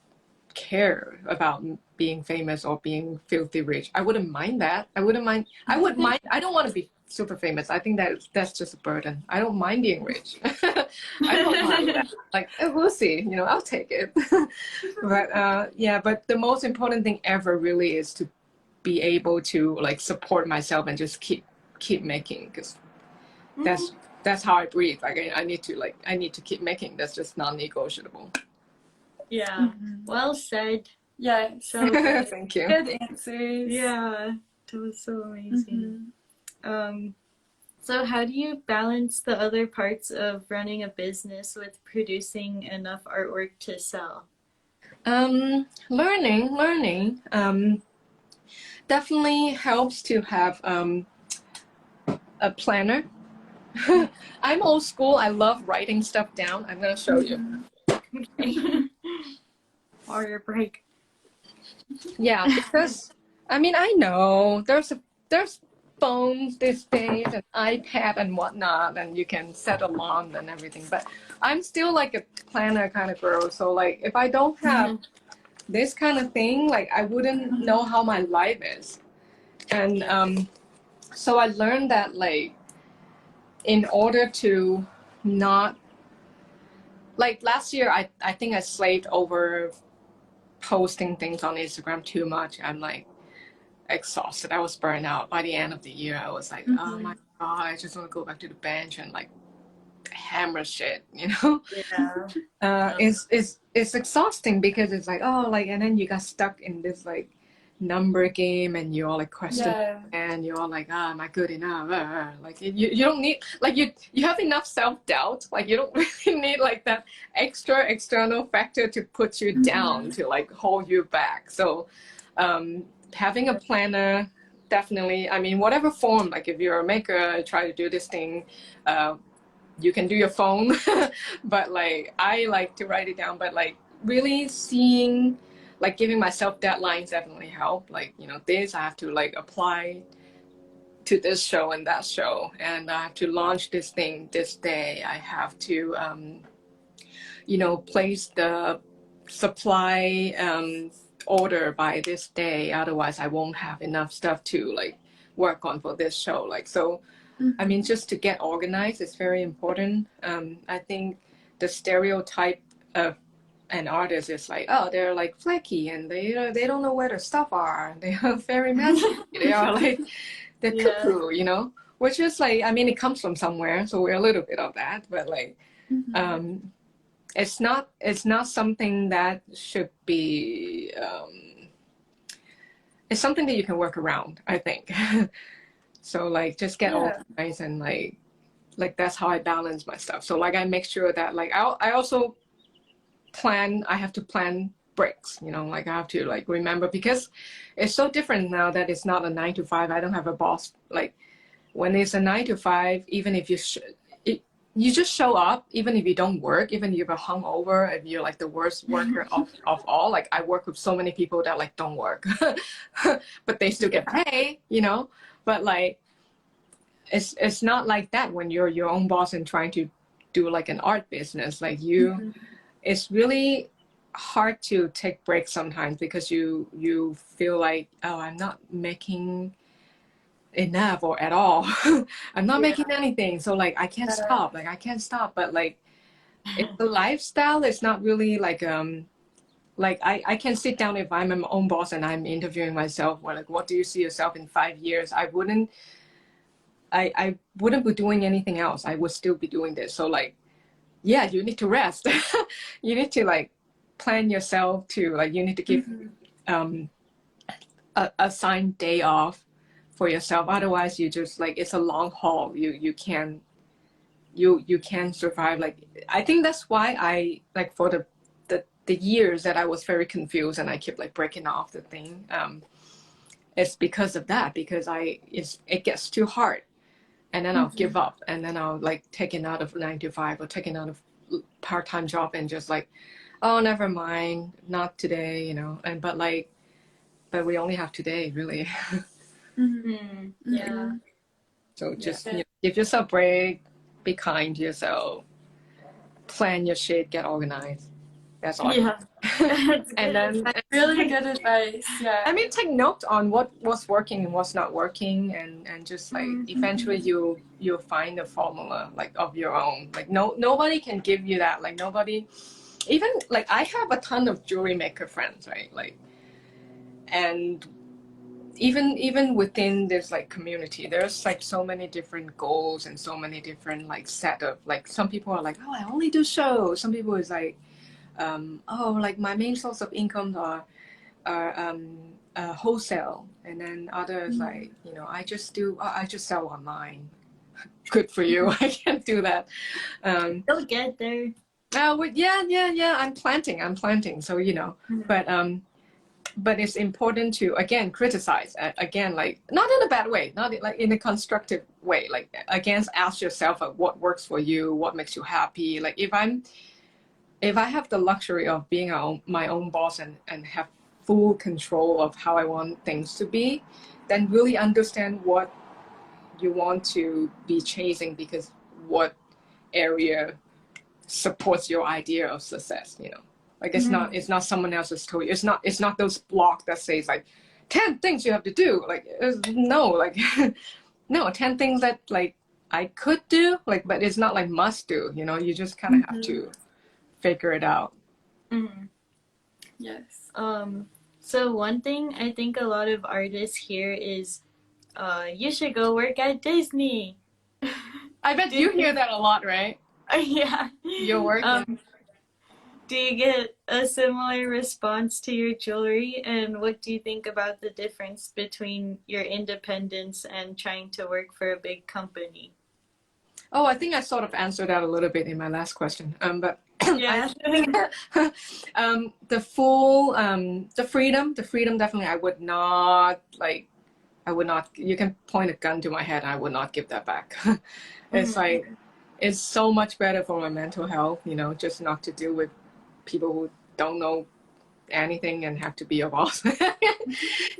care about being famous or being filthy rich. I wouldn't mind that. I would mind. I don't want to be super famous. I think that's just a burden. I don't mind being rich. I don't mind that. Like, we'll see. I'll take it. But the most important thing ever really is to be able to like support myself and just keep making, because that's how I breathe. Like I need to keep making. That's just non-negotiable. Yeah. Well said. Yeah, so good. Thank you. Good answers. Yeah. That was so amazing. So how do you balance the other parts of running a business with producing enough artwork to sell? Learning. Definitely helps to have a planner. I'm old school. I love writing stuff down. I'm gonna show you. or your break. Yeah, because I mean I know there's phones these days and iPad and whatnot, and you can set alarm and everything. But I'm still like a planner kind of girl. So like if I don't have this kind of thing, like I wouldn't know how my life is. And so I learned that like in order to not like last year I think I slaved over posting things on Instagram too much. I'm like exhausted. I was burned out by the end of the year. I was like, oh my god, I just want to go back to the bench and like hammer shit, you know. It's exhausting because it's like, oh, like, and then you got stuck in this like number game and you're all like questioning and you're all like, am I good enough? Like you don't need like you have enough self-doubt. Like you don't really need like that extra external factor to put you down, to like hold you back. So having a planner, definitely, I mean, whatever form, like if you're a maker, try to do this thing, you can do your phone, but like I like to write it down. But like really seeing, like giving myself deadlines definitely help. Like, you know, this I have to like apply to this show and that show, and I have to launch this thing this day. I have to, you know, place the supply order by this day. Otherwise, I won't have enough stuff to like work on for this show. Like so. I mean, just to get organized is very important. I think the stereotype of an artist is like, oh, they're like flaky and they don't know where their stuff are. They are very messy. They are like the cuckoo, you know, which is like, I mean, it comes from somewhere, so we're a little bit of that, but like, it's not something that should be. It's something that you can work around, I think. So like just get organized and like that's how I balance my stuff. So like I make sure that like I also plan, I have to plan breaks, you know, like I have to like remember, because it's so different now that it's not a 9 to 5. I don't have a boss. Like when it's a 9 to 5, even if you just show up, even if you don't work, even if you're hungover, if you're like the worst worker of all. Like I work with so many people that like don't work, but they still get paid, you know. But like, it's not like that when you're your own boss and trying to do like an art business. Like it's really hard to take breaks sometimes because you feel like, oh, I'm not making enough or at all. I'm not making anything. So like, I can't stop. Like I can't stop. But like, it's the lifestyle. It's not really like like I can sit down if I'm my own boss and I'm interviewing myself, or like, what do you see yourself in 5 years? I wouldn't be doing anything else. I would still be doing this. So like, yeah, you need to rest. You need to like plan yourself to like, you need to give a assigned day off for yourself. Otherwise you just like, it's a long haul. You can't survive. Like I think that's why I like for the years that I was very confused and I kept like breaking off the thing. It's because of that, because it gets too hard, and then I'll give up, and then I'll like take it out of 9 to 5 or take it out of part-time job and just like, oh, never mind, not today, you know. And but we only have today, really. Yeah. So just you know, give yourself a break, be kind to yourself, plan your shit, get organized. That's all. Yeah. And then That's really good advice. Yeah. I mean, take note on what's working and what's not working, and just like eventually you'll find a formula like of your own. Like nobody can give you that. Like nobody, even like I have a ton of jewelry maker friends, right? Like, and even within this like community, there's like so many different goals and so many different like set of like, some people are like, oh, I only do shows. Some people is like, oh, like my main source of income are wholesale, and then others like, you know, I just sell online. Good for you. I can't do that. You'll get there. Yeah. I'm planting. So you know, but it's important to again criticize again, like not in a bad way, not like in a constructive way. Like again, ask yourself what works for you, what makes you happy. Like if I'm if I have the luxury of being my own boss and have full control of how I want things to be, then really understand what you want to be chasing, because what area supports your idea of success, you know. Like it's not someone else's told you. It's not those blocks that says like 10 things you have to do. Like no, like no, 10 things that like I could do, like, but it's not like must do, you know. You just kind of have to figure it out. Yes. So one thing I think a lot of artists hear is, you should go work at Disney. I bet you hear that a lot, right? Yeah. Your work. Do you get a similar response to your jewelry? And what do you think about the difference between your independence and trying to work for a big company? Oh, I think I sort of answered that a little bit in my last question. But Yeah. I think the full the freedom definitely I would not like. I would not. You can point a gun to my head, and I would not give that back. It's like it's so much better for my mental health, you know, just not to deal with people who don't know anything and have to be your boss.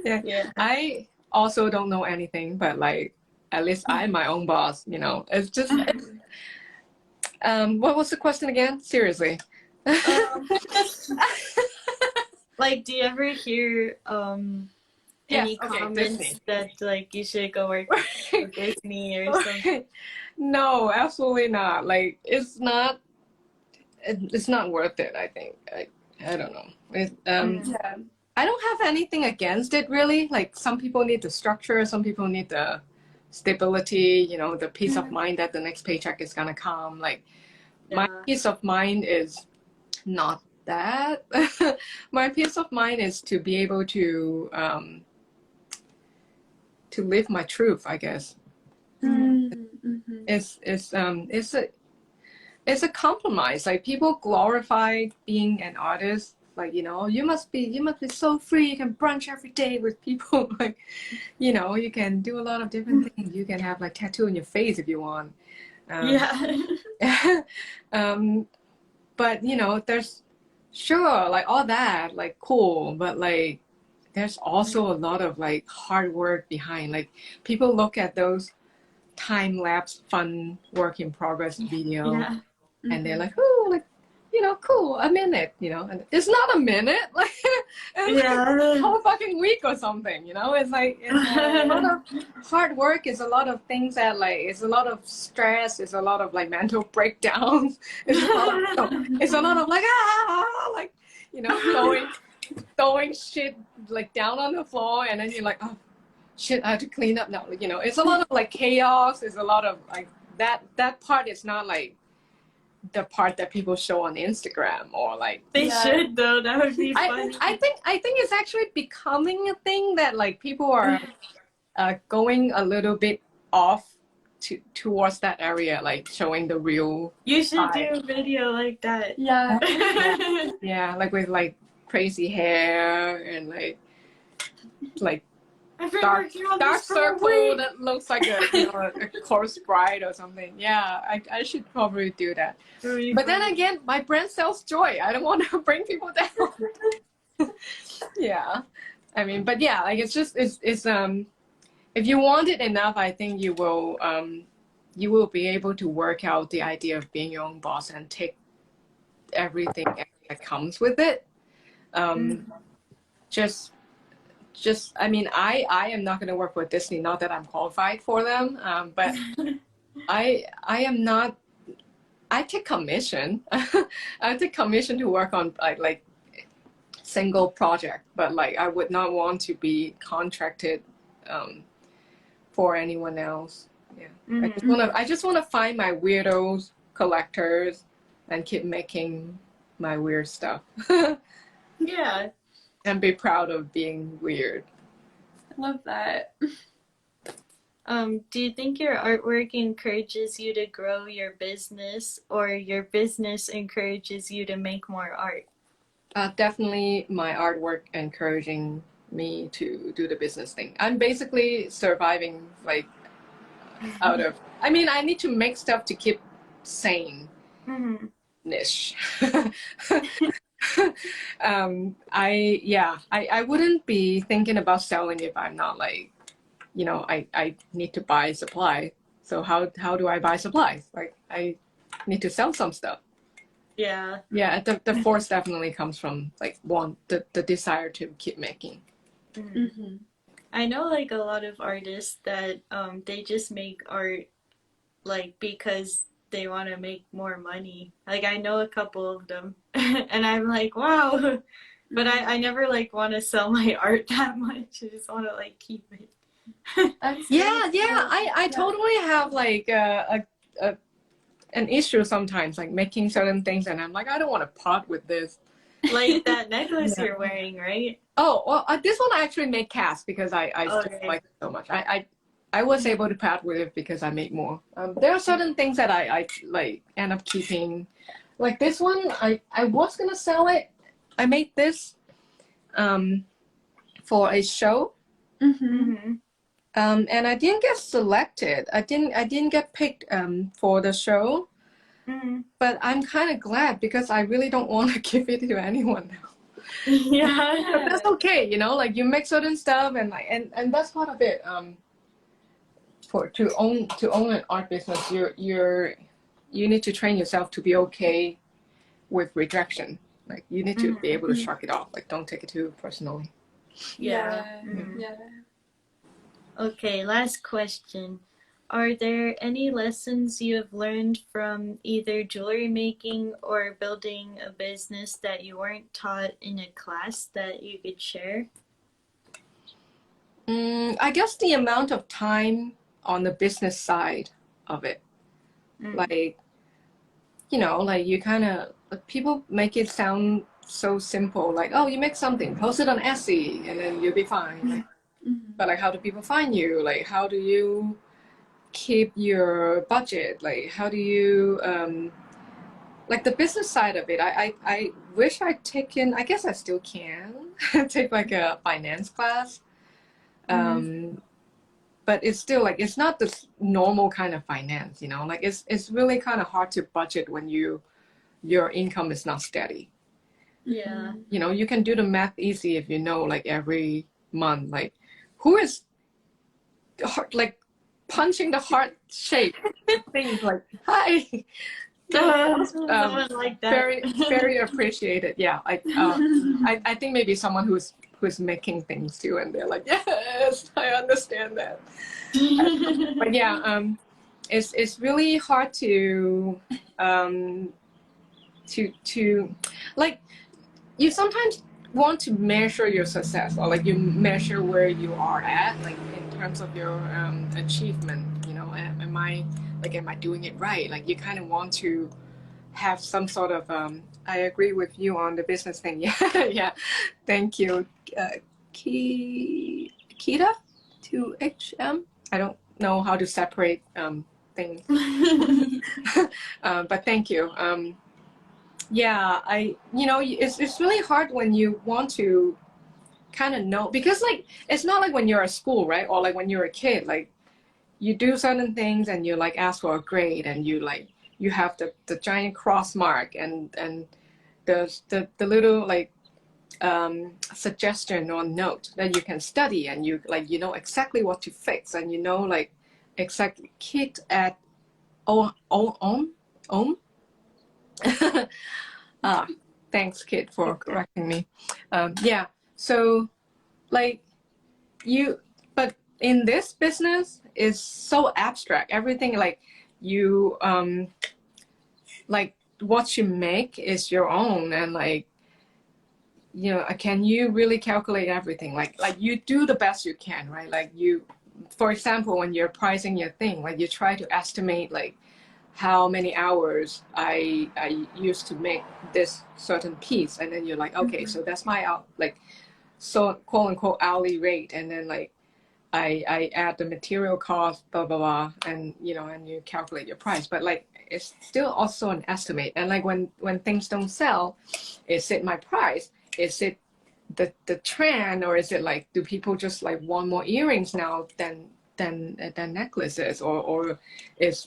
Yeah. I also don't know anything, but like at least I'm my own boss, you know. It's just what was the question again? Seriously. Like, do you ever hear any okay, comments Disney. that like you should go work for Disney or something? No, absolutely not. Like it's not worth it, I think. I don't know. Yeah. I don't have anything against it really. Like some people need the structure, some people need the stability, you know, the peace of mind that the next paycheck is gonna come. Like my peace of mind is not that. My peace of mind is to be able to live my truth, I guess. It's a compromise. Like people glorify being an artist. Like, you know, you must be so free. You can brunch every day with people. Like, you know, you can do a lot of different things. You can have like tattoo on your face if you want. But you know, there's sure like all that, like cool, but like there's also a lot of like hard work behind. Like people look at those time-lapse fun work in progress video and they're like, oh, like, you know, cool, a minute, you know, and it's not a minute, like it's like a whole fucking week or something, you know. It's like it's a lot of hard work. It's a lot of things that like it's a lot of stress. It's a lot of like mental breakdowns. It's a lot of like like, you know, throwing shit like down on the floor, and then you're like, oh shit, I have to clean up now. You know, it's a lot of like chaos. It's a lot of like that part is not like the part that people show on Instagram or like they should though. That would be funny. I think it's actually becoming a thing that like people are going a little bit off towards that area, like showing the real. You should do a video like that. Yeah. Yeah, like with like crazy hair and like dark circle that looks like a, you know, a corpse bride or something. Yeah, I should probably do that. But then again, my brand sells joy. I don't want to bring people down. Yeah, I mean, but yeah, like it's if you want it enough, I think you will be able to work out the idea of being your own boss and take everything that comes with it. Just I mean, I am not going to work with Disney, not that I'm qualified for them, but I am not. I take commission. I take commission to work on like single project, but like I would not want to be contracted for anyone else. Yeah, I just want to find my weirdos, collectors, and keep making my weird stuff. Yeah. And be proud of being weird. I love that. Do you think your artwork encourages you to grow your business, or your business encourages you to make more art? Definitely my artwork encouraging me to do the business thing. I'm basically surviving like out of, I mean, I need to make stuff to keep sane. niche. I wouldn't be thinking about selling if I'm not like, I need to buy supply. So how do I buy supplies? Like I need to sell some stuff. Yeah. Yeah, the force definitely comes from like the desire to keep making. Mm-hmm. I know like a lot of artists that they just make art like because they want to make more money. Like I know a couple of them and I'm like, wow. But I never like want to sell my art that much. I just want to like keep it. I totally have like an issue sometimes, like making certain things, and I'm like, I don't want to part with this. Like that necklace you're wearing, right? Oh, well, this one I actually made cast because I just like it so much. I was able to part with it because I made more. There are certain things that I like end up keeping. Like this one, I was gonna sell it. I made this for a show. Mm-hmm. And I didn't get selected. I didn't get picked for the show. Mm-hmm. But I'm kind of glad because I really don't want to give it to anyone now. Yeah. But that's okay, like you make certain stuff and like and that's part of it. To own an art business, you need to train yourself to be okay with rejection. Like you need to be able to shrug it off. Like don't take it too personally. Yeah. Yeah. Okay, last question. Are there any lessons you have learned from either jewelry making or building a business that you weren't taught in a class that you could share? I guess the amount of time on the business side of it. Like, like you kind of, people make it sound so simple. Like, oh, you make something, post it on Etsy, and then you'll be fine. Like, but like, how do people find you? Like, how do you keep your budget? Like, how do you, like the business side of it? I wish I'd taken, I guess I still can, take like a finance class. But it's still like it's not the normal kind of finance, like it's really kind of hard to budget when your income is not steady. Yeah. You can do the math easy if like every month, like who is like punching the heart shape things like hi. Someone like that. Very appreciated. Yeah, I think maybe someone who's making things too, and they're like, yes, I understand that. But yeah, it's really hard to like you sometimes want to measure your success or like you measure where you are at, like in terms of your achievement. Am I doing it right? Like you kind of want to have some sort of I agree with you on the business thing. Yeah. Thank you. Kita 2HM. I don't know how to separate things. But thank you. Yeah, it's really hard when you want to kind of know, because like it's not like when you're at school, right? Or like when you're a kid, like you do certain things and you like ask for a grade and you have the giant cross mark and the little like suggestion or note that you can study, and you like exactly what to fix, and like exactly kid at ohm. Thanks kid for correcting me. Yeah, so like but in this business is so abstract. Everything like you like what you make is your own, and like can you really calculate everything? Like you do the best you can, right? Like for example, when you're pricing your thing, like you try to estimate like how many hours I used to make this certain piece, and then you're like, okay, so that's my so quote unquote hourly rate, and then like I add the material cost, blah blah blah, and and you calculate your price. But like it's still also an estimate, and like when things don't sell, is it my price? Is it the trend, or is it like do people just like want more earrings now than necklaces, or is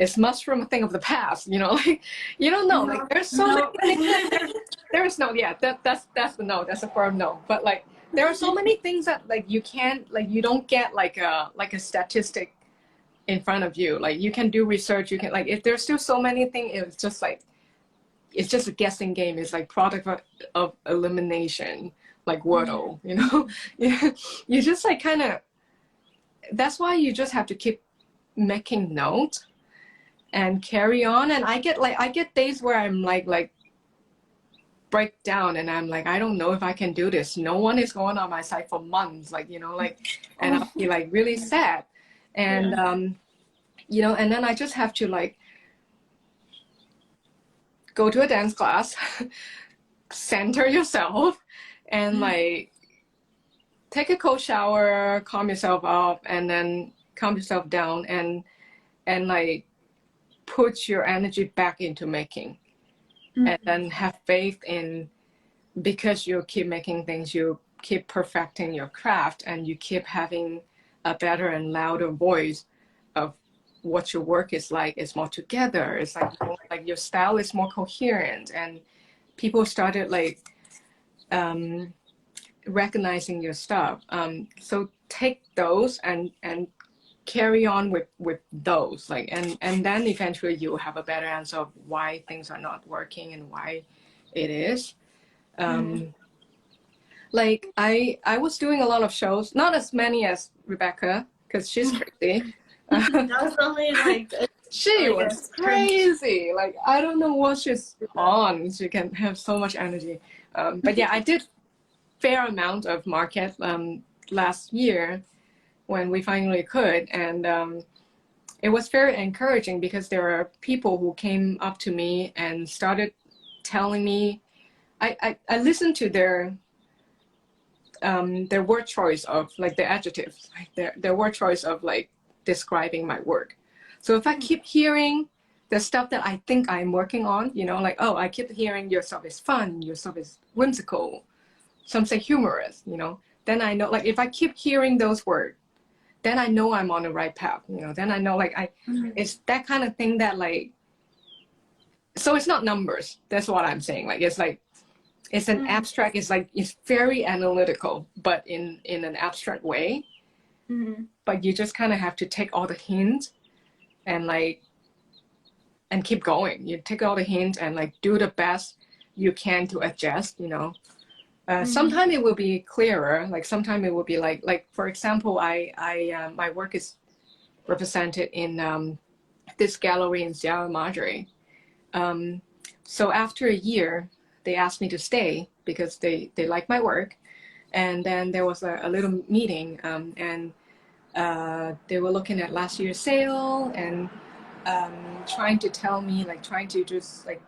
it's mushroom thing of the past, you know, like you don't know, like there's so No. many things that there is no, yeah, that's the no, that's a firm no. But like there are so many things that like you can't, like you don't get like a statistic in front of you. Like you can do research, you can like if there's still so many things, it's just like it's just a guessing game. It's like product of elimination, like Wordle, you know. You just like kind of, that's why you just have to keep making notes and carry on. And I get days where I'm like break down and I'm like, I don't know if I can do this. No one is going on my site for months, like, you know, like, and I'll be like really sad. And you know, and then I just have to like go to a dance class, center yourself, and like take a cold shower, calm yourself up, and then calm yourself down, and like put your energy back into making, and then have faith in, because you keep making things, you keep perfecting your craft, and you keep having a better and louder voice of what your work is like. It's more together. It's like more, like your style is more coherent, and people started like recognizing your stuff. So take those and carry on with those, like, and then eventually you'll have a better answer of why things are not working and why it is. Like I was doing a lot of shows, not as many as Rebecca because she's crazy. That was only like She was crazy. Like I don't know what she's on. She can have so much energy. But yeah, I did fair amount of market last year when we finally could, and it was very encouraging because there are people who came up to me and started telling me. I listened to their word choice of like the adjectives, like their word choice of like describing my work. So if I keep hearing the stuff that I think I'm working on, you know, like, oh, I keep hearing your stuff is fun, your stuff is whimsical, some say humorous, you know, then I know, like, if I keep hearing those words, then I know I'm on the right path, you know, then I know, like, it's that kind of thing that, like, so it's not numbers. That's what I'm saying. Like, it's like, it's an abstract, it's like, it's very analytical, but in an abstract way. But you just kind of have to take all the hints and like, and keep going. You take all the hints and like do the best you can to adjust, you know. Sometimes it will be clearer. Like sometimes it will be like for example, I my work is represented in this gallery in Sierra Madre. So after a year, they asked me to stay because they like my work. And then there was a little meeting, and they were looking at last year's sale and trying to tell me, like trying to just like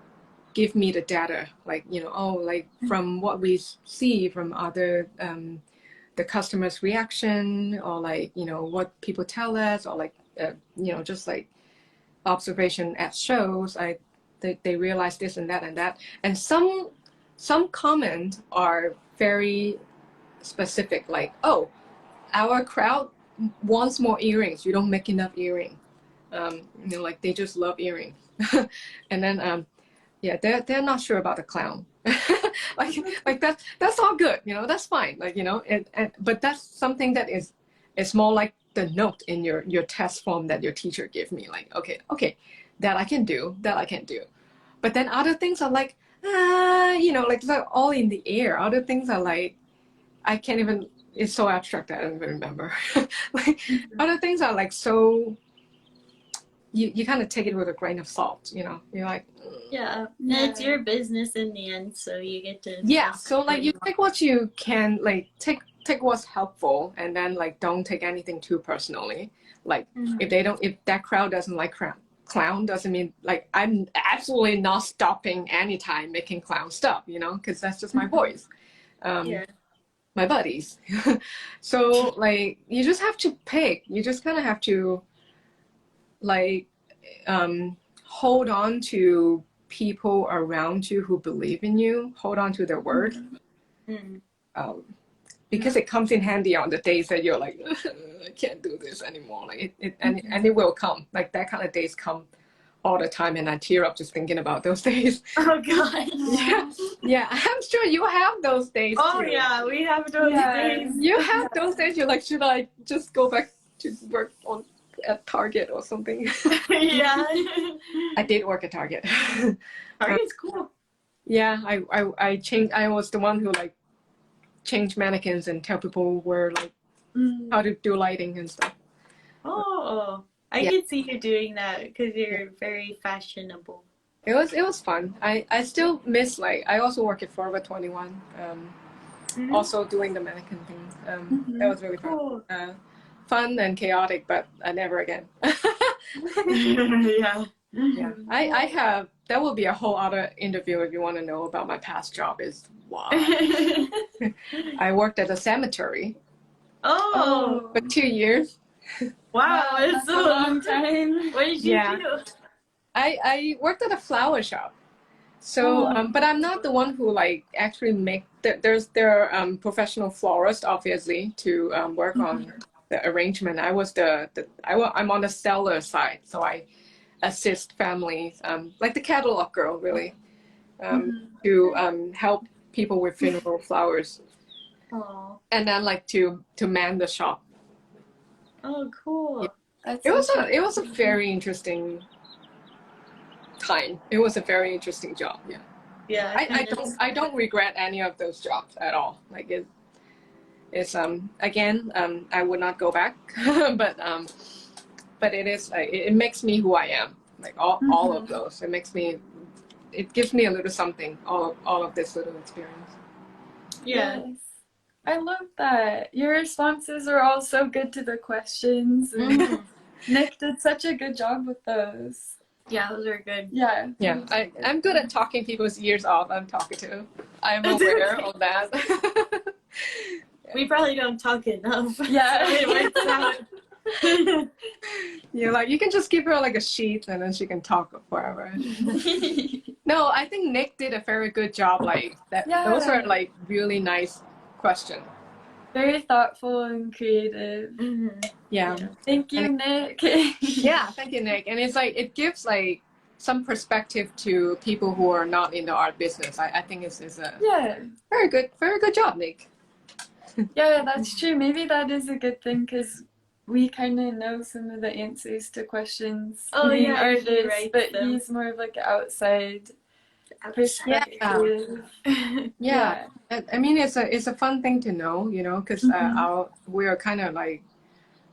give me the data, like, you know, oh, like from what we see from other the customers' reaction, or like, you know, what people tell us, or like you know, just like observation at shows. They realize this and that and that, and some comments are very specific, like, oh, our crowd wants more earrings, you don't make enough earrings. You know, like they just love earrings. And then yeah, they're not sure about the clown. like that's all good, you know, that's fine, like, you know, and but that's something that is, it's more like the note in your test form that your teacher gave me, like, okay, that I can do, that I can do. But then other things are like, you know, like they're all in the air. Other things are like, I can't even, it's so abstract that I don't even remember. Like other things are like, so you kind of take it with a grain of salt, you know, you're like, yeah, it's your business in the end, so you get to, yeah, so like you take what you can, like take what's helpful, and then like don't take anything too personally. Like if that crowd doesn't like clown, doesn't mean like I'm absolutely not stopping anytime making clown stuff, you know, because that's just my voice. My buddies. So like you just have to pick, you just kind of have to like hold on to people around you who believe in you, hold on to their word. Because it comes in handy on the days that you're like, I can't do this anymore. Like and it will come. Like that kind of days come all the time, and I tear up just thinking about those days. Oh God. Yeah, yeah. I'm sure you have those days Oh too. yeah, we have those days. You have those days. You're like, should I just go back to work at Target or something? Yeah. I did work at Target. Target's cool. Yeah, I changed. I was the one who like changed mannequins and tell people where like how to do lighting and stuff. Oh, I Yeah. can see you doing that because you're very fashionable. It was fun. I still miss like I also work at Forever 21. Also doing the mannequin thing. That was really fun. Cool. Fun and chaotic, but never again. Yeah. Yeah, I have. That will be a whole other interview if you want to know about my past job. Is why I worked at a cemetery Oh, for 2 years. wow, it's That's a long time. What did you Yeah. do? I worked at a flower shop. So, but I'm not the one who like actually make. There are professional florists, obviously, to work on the arrangement. I was I'm on the seller side, so I assist families, like the catalog girl, really, to help people with funeral flowers, Oh, and then like to man the shop. oh, cool. That's It was a very interesting time. It was a very interesting job. Yeah. Yeah, I don't regret any of those jobs at all. Like it's again I would not go back, but it is it makes me who I am. Like all of those, it gives me a little something. All of this little experience. Yeah. Yes. I love that. Your responses are all so good to the questions. And Nick did such a good job with those. Yeah, those are good. Yeah. Yeah, I'm good at talking people's ears off. I'm talkative. I'm aware of that. We probably don't talk enough. Yeah. So it works out. Yeah, like you can just give her like a sheet and then she can talk forever. No, I think Nick did a very good job. Like that, those are like really nice questions. Very thoughtful and creative. Yeah. Thank you, Nick. Yeah, thank you, Nick. And it's like it gives like some perspective to people who are not in the art business. I think it's a Yeah. very good job, Nick. Yeah, that's true. Maybe that is a good thing because we kind of know some of the answers to questions. Oh, being yeah, he artists, writes but them. he's more of like an outside perspective. Yeah. I mean, it's a fun thing to know, you know, because we are kind of like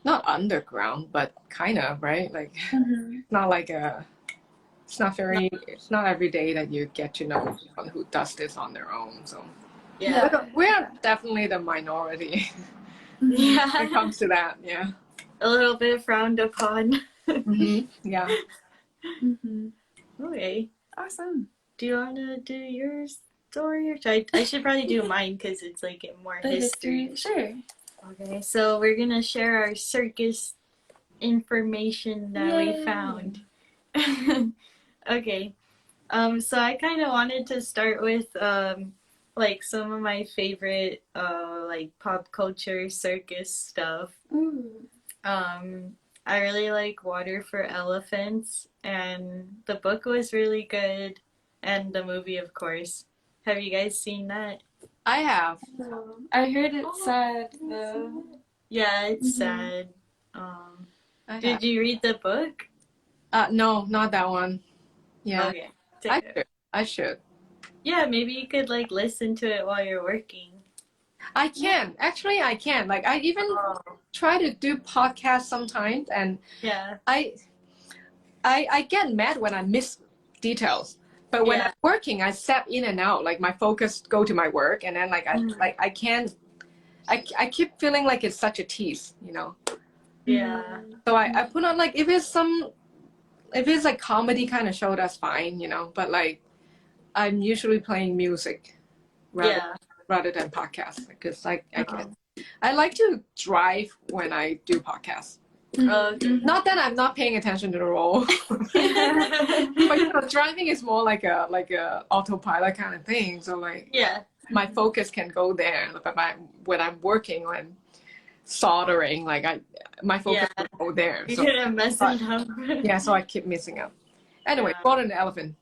not underground, but kind of right. Like not like it's not every day that you get to know someone who does this on their own. So Yeah. we're definitely the minority Yeah. when it comes to that. Yeah. A little bit frowned upon. Yeah. Okay. Awesome. Do you want to do your story? Or I should probably do mine because it's like more The history. history. Sure. Okay, so we're going to share our circus information that we Yay. found. Okay. So I kind of wanted to start with like some of my favorite like pop culture circus stuff. Ooh. I really like Water for Elephants, and the book was really good, and the movie, of course. Have you guys seen that? I have. I heard it's sad though. Yeah, it's sad. Did you read the book? No, not that one. Yeah. Okay. I should. Yeah, maybe you could like listen to it while you're working. I can. Actually, I can. Like, I even try to do podcasts sometimes, and Yeah. I get mad when I miss details. But when I'm working, I step in and out. Like, my focus go to my work, and then I can't. I keep feeling like it's such a tease, you know. Yeah. So I put on like if it's like comedy kind of show, that's fine, you know. But like, I'm usually playing music rather than podcasts because I like to drive when I do podcasts. Not that I'm not paying attention to the role, but you know, driving is more like a autopilot kind of thing. So like, my focus can go there. But when I'm working, when soldering, like my focus will go there. You're So gonna mess it up. yeah, so I keep missing out. Anyway, Yeah. Golden Elephant.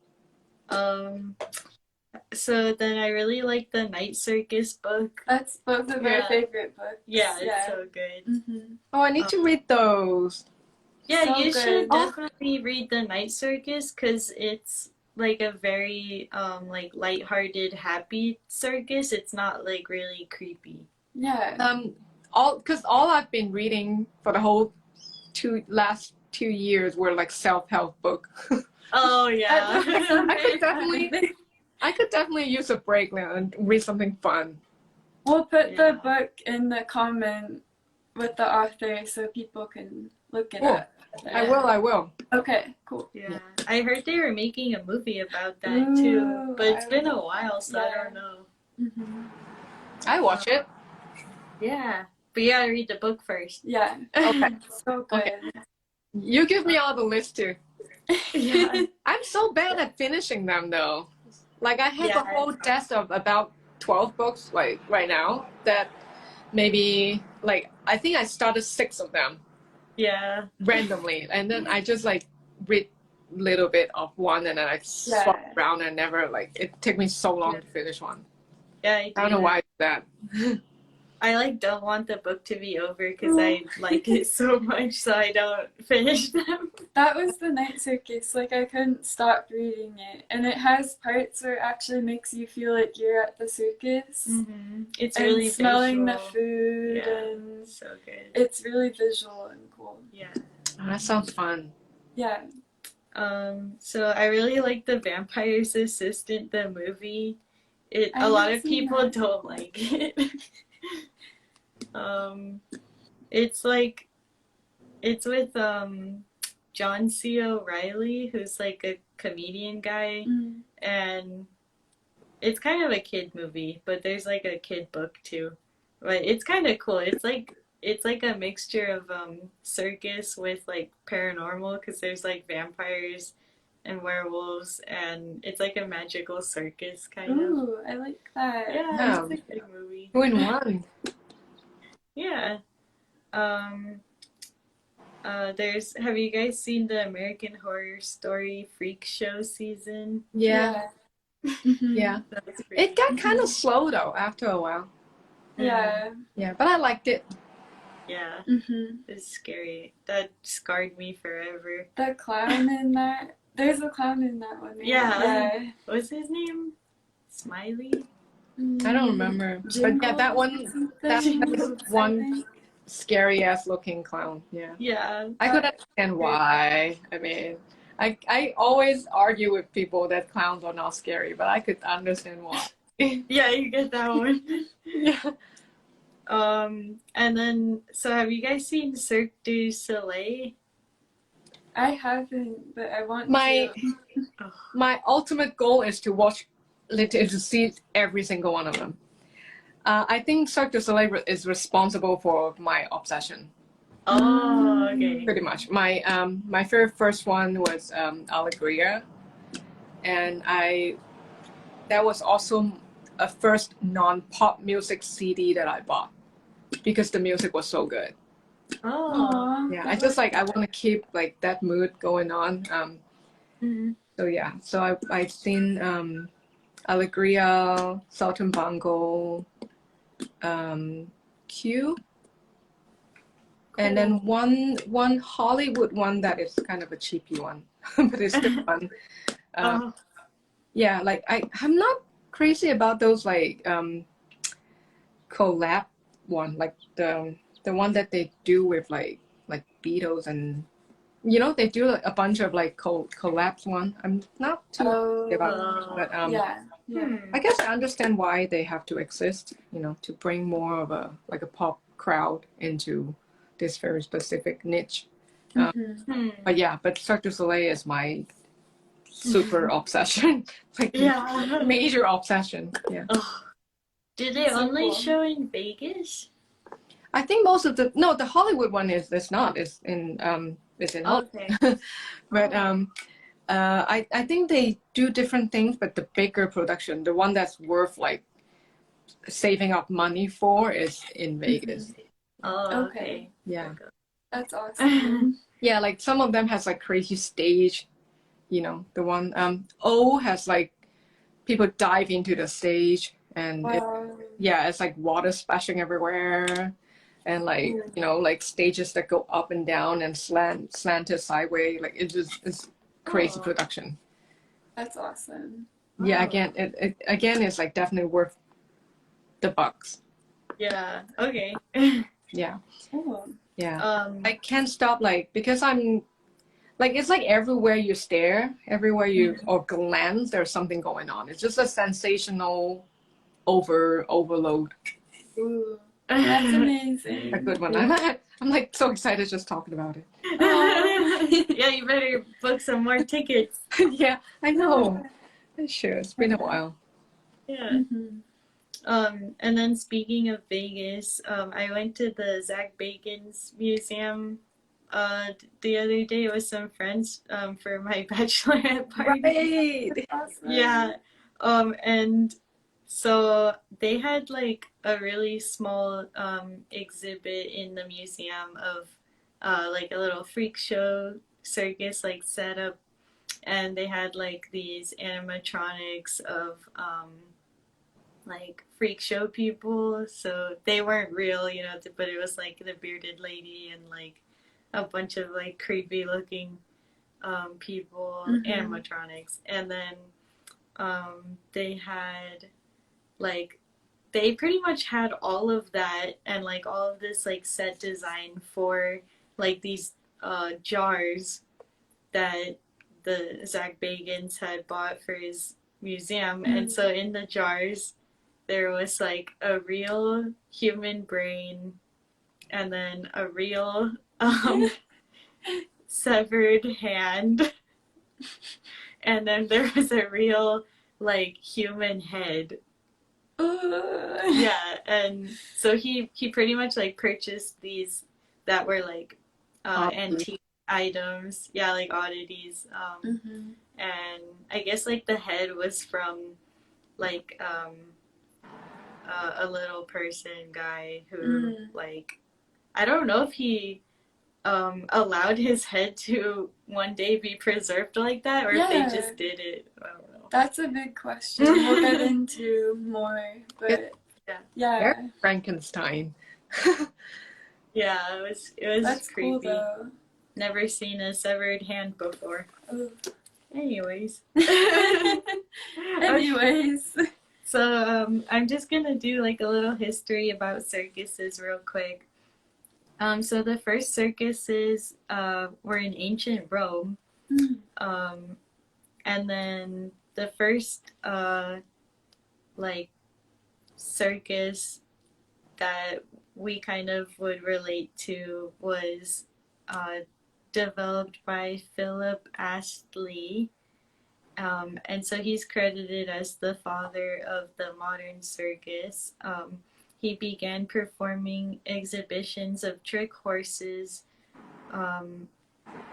So then I really like the Night Circus book. That's both of our favorite books. Yeah, it's so good. Oh, I need to read those. Yeah, So you should good. definitely read the Night Circus because it's like a very like lighthearted, happy circus. It's not like really creepy. Yeah. All I've been reading for the whole last 2 years were like self-help book. Oh yeah. I could definitely use a break now and read something fun. We'll put the book in the comment with the author so people can look it up. I will. Okay, cool. Yeah, I heard they were making a movie about that too, but it's been a while, so I don't know. I watch it. Yeah, but you gotta read the book first. Yeah. Okay. So good. Okay. You give me all the list too. Yeah. I'm so bad at finishing them though. Like I have a whole desk of about 12 books like right now that maybe like I think I started 6 of them. Yeah. Randomly. And then I just like read a little bit of one and then I swap around and never like it took me so long to finish one. Yeah, I don't know why it's that. I like don't want the book to be over because I like it so much, so I don't finish them. That was the Night Circus. Like I couldn't stop reading it, and it has parts where it actually makes you feel like you're at the circus. It's and really smelling visual. the food, and so good. It's really visual and cool. Yeah. Oh, that sounds fun. Yeah. So I really like The Vampire's Assistant, the movie. A I lot haven't of seen people that. don't like it. It's like it's with John C. O'Reilly, who's like a comedian guy, and it's kind of a kid movie, but there's like a kid book too. But it's kind of cool. It's like a mixture of circus with like paranormal because there's like vampires and werewolves, and it's like a magical circus kind of. Ooh, I like that. Yeah, it's a good movie. 2 in 1. Yeah. Have you guys seen the American Horror Story Freak Show season? Yeah. Yeah. It got kind of slow though after a while. Yeah. Yeah, but I liked it. Yeah. It's scary. That scarred me forever. The clown in that. There's a clown in that one. Right? Yeah. What's his name? Smiley? I don't remember. But yeah, that one, that was one scary ass looking clown. Yeah. Yeah. I could understand why. I mean, I always argue with people that clowns are not scary, but I could understand why. Yeah, you get that one. Yeah. And then, so have you guys seen Cirque du Soleil? I haven't, but I want My to. my ultimate goal is to to see every single one of them. I think Cirque du Soleil is responsible for my obsession. Oh, okay. Pretty much. My my very first one was Allegria, and that was also a first non-pop music CD that I bought because the music was so good. Oh. Yeah, I want to keep like that mood going on. So yeah, so I've seen Allegria, Saltimbanco, Q, and then one Hollywood one that is kind of a cheapy one, but it's still fun. Yeah, like I'm not crazy about those like collab one, like the one that they do with like Beatles and they do like, a bunch of like collabs one. I'm not too about but yeah. I guess I understand why they have to exist, to bring more of a pop crowd into this very specific niche. But Cirque du Soleil is my super obsession, major obsession. Yeah. Did they only show in Vegas? I think most of the Hollywood one is not. It's in Okay. But I think they do different things, but the bigger production, the one that's worth like saving up money for, is in Vegas. Oh, okay. Yeah. That's awesome. Yeah, like some of them has like crazy stage you know, the one. O has like people dive into the stage, and Wow. it's like water splashing everywhere, and like you know, like stages that go up and down and slanted sideways. Like it's crazy production. That's awesome. Yeah, Wow. again, again it's like definitely worth the bucks. Yeah. Okay. Yeah. Cool. Yeah. I can't stop like because I'm like it's like everywhere you stare, everywhere you or glance, there's something going on. It's just a sensational overload. Ooh, that's amazing. A good one. I'm like so excited just talking about it. Yeah, you better book some more tickets. Yeah, I know. Sure, it's been a while. Yeah. Mhm. And then speaking of Vegas, I went to the Zach Bacon's museum the other day with some friends for my bachelorette party. Right. Awesome. Yeah. And so they had like a really small exhibit in the museum of like a little freak show circus like setup, and they had like these animatronics of like freak show people. So they weren't real, you know, but it was like the bearded lady and like a bunch of like creepy looking people, animatronics. And then they had like they pretty much had all of that and like all of this like set design for like these jars that the Zach Bagans had bought for his museum. And so in the jars there was like a real human brain and then a real severed hand and then there was a real like human head. Yeah, and so he pretty much like purchased these that were like antique items, yeah, like oddities. And I guess like the head was from like a little person guy who like I don't know if he allowed his head to one day be preserved like that or if they just did it. I don't know. That's a big question. We'll get into more, but yeah. Frankenstein. Yeah, it was That's creepy. cool though. Never seen a severed hand before. Ooh. Anyways. Anyways. So I'm just gonna do like a little history about circuses real quick. So the first circuses were in ancient Rome. And then the first like circus that we kind of would relate to was developed by Philip Astley. And so he's credited as the father of the modern circus. He began performing exhibitions of trick horses,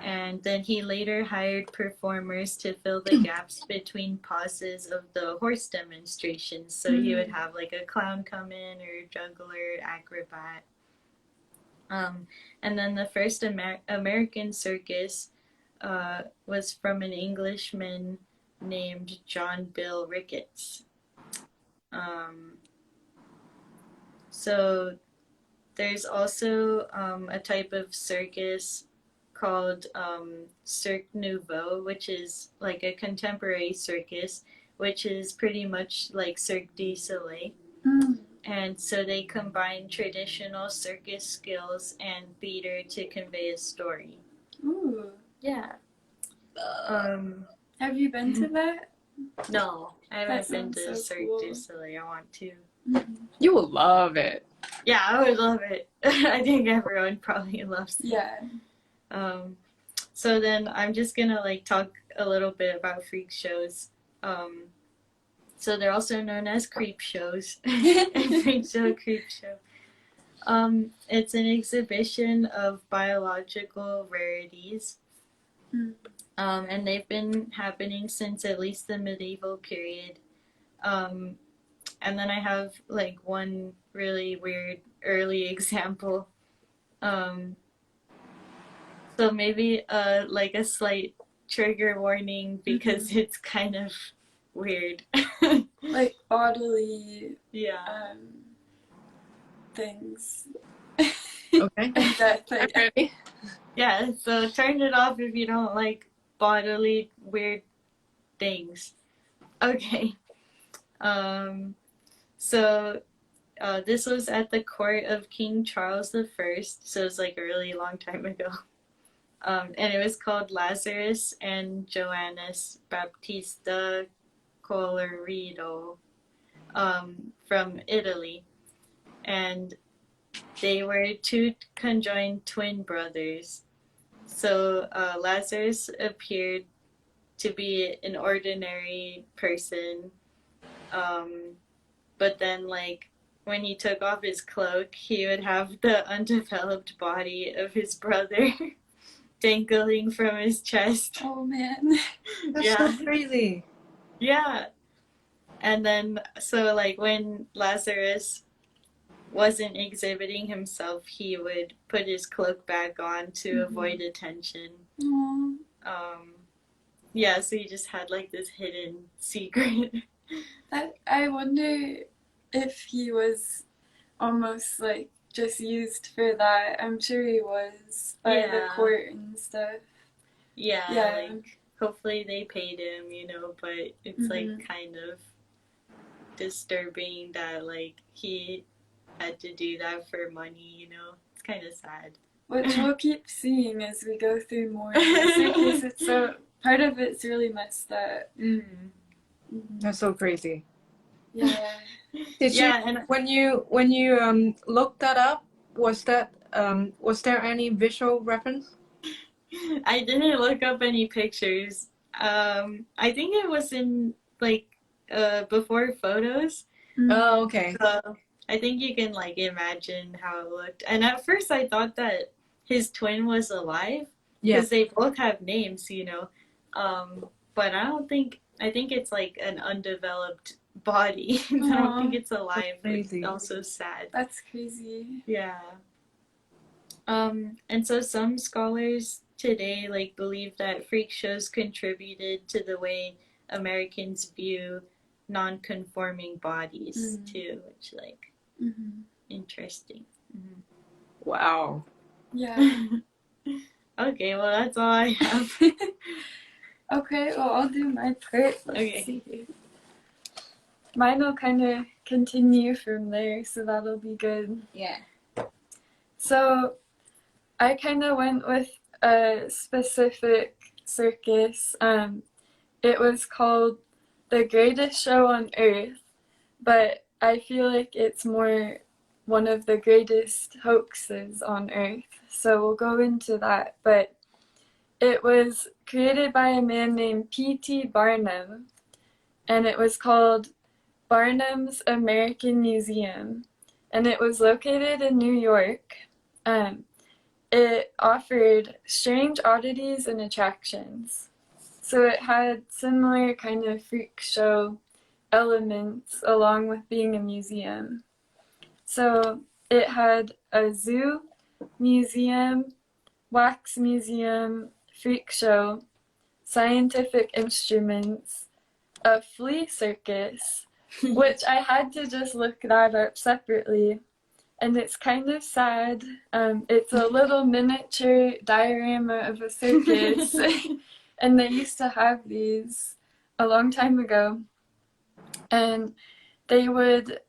and then he later hired performers to fill the gaps between pauses of the horse demonstrations. So he would have like a clown come in or a juggler, acrobat. And then the first American circus was from an Englishman named John Bill Ricketts. So there's also a type of circus called Cirque Nouveau, which is like a contemporary circus, which is pretty much like Cirque du Soleil. And so they combine traditional circus skills and theater to convey a story. Ooh. Yeah. Have you been to that? No, I haven't been to so Cirque cool. du Soleil. I want to. You will love it. Yeah, I would love it. I think everyone probably loves it. Yeah. So then I'm just gonna like talk a little bit about freak shows. So they're also known as creep shows. Freak show, creep show. It's an exhibition of biological rarities. And they've been happening since at least the medieval period. And then I have like one really weird early example. So maybe like a slight trigger warning because it's kind of weird. Like bodily Yeah. things. Okay. And death. I'm ready. Yeah, so turn it off if you don't like bodily weird things. Okay. So this was at the court of King Charles the First, so it's like a really long time ago. And it was called Lazarus and Joannes Baptista Colorido from Italy. And they were two conjoined twin brothers. So Lazarus appeared to be an ordinary person, but then like when he took off his cloak, he would have the undeveloped body of his brother dangling from his chest. Oh man. That's Yeah. so crazy. Yeah. And then so like when Lazarus wasn't exhibiting himself, he would put his cloak back on to avoid attention. Aww. Yeah, so he just had like this hidden secret. I wonder if he was almost like just used for that. I'm sure he was by the Yeah. court and stuff. Yeah, Yeah. like hopefully they paid him, you know, but it's like kind of disturbing that like he had to do that for money, you know. It's kind of sad. Which we'll keep seeing as we go through more. Because it's so part of it's really messed up. That's so crazy. Yeah. Did Yeah, you and when you looked that up, was there any visual reference? I didn't look up any pictures. I think it was in like before photos. Oh, okay. So I think you can like imagine how it looked. And at first I thought that his twin was alive Yeah. because they both have names, you know. But I think it's like an undeveloped body. I don't think it's alive. It's crazy. also sad. That's crazy. Yeah. And so some scholars today like believe that freak shows contributed to the way Americans view non-conforming bodies too, which like interesting. Wow. Yeah. Okay, well that's all I have. Okay, well I'll do my part. Let's Okay. see here. Mine will kind of continue from there, so that'll be good. Yeah. So I kind of went with a specific circus. It was called The Greatest Show on Earth, but I feel like it's more one of the greatest hoaxes on Earth. So we'll go into that. But it was created by a man named P.T. Barnum, and it was called Barnum's American Museum, and it was located in New York. It offered strange oddities and attractions. So it had similar kind of freak show elements along with being a museum. So it had a zoo, museum, wax museum, freak show, scientific instruments, a flea circus, which I had to just look that up separately. And it's kind of sad. It's a little miniature diorama of a circus. And they used to have these a long time ago. And they would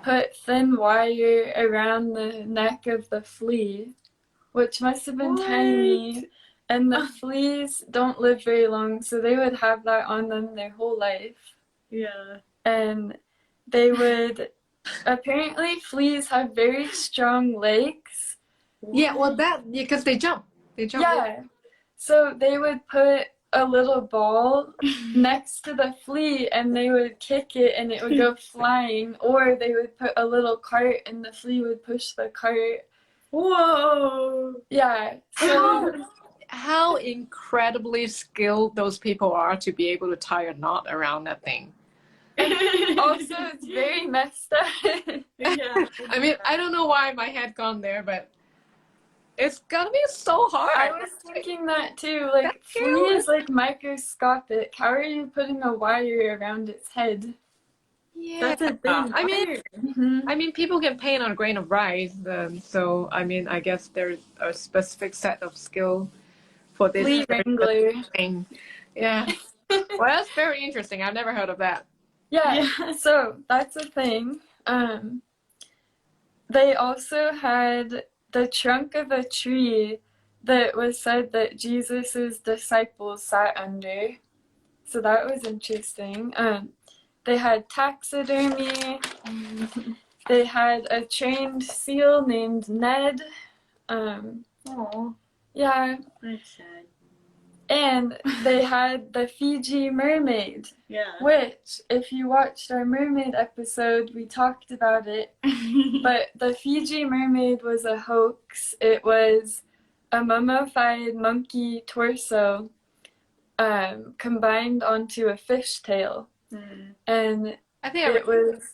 put thin wire around the neck of the flea, which must have been tiny. And the fleas don't live very long, so they would have that on them their whole life. Yeah. And they would... Apparently, fleas have very strong legs. Yeah, well, because they jump. They jump. Yeah. So they would put a little ball next to the flea and they would kick it and it would go flying, or they would put a little cart and the flea would push the cart. Whoa. Yeah. So How incredibly skilled those people are to be able to tie a knot around that thing. also, it's very messed up. Yeah. I mean, I don't know why my head gone there, but It's gonna be so hard. I was thinking that too. Like, flea is like microscopic. How are you putting a wire around its head? Yeah. That's a thing. Mhm. I mean, people can paint on a grain of rice. So, I mean, I guess there's a specific set of skill for this Flea very wrangler. thing. Yeah. Well, that's very interesting. I've never heard of that. Yeah. So that's a thing. They also had the trunk of a tree that was said that Jesus's disciples sat under. So that was interesting. They had taxidermy. They had a trained seal named Ned. Oh, Yeah, that's sad. and they had the Fiji mermaid, Yeah. which, if you watched our mermaid episode, we talked about it. But the Fiji mermaid was a hoax. It was a mummified monkey torso combined onto a fishtail. And I think it was,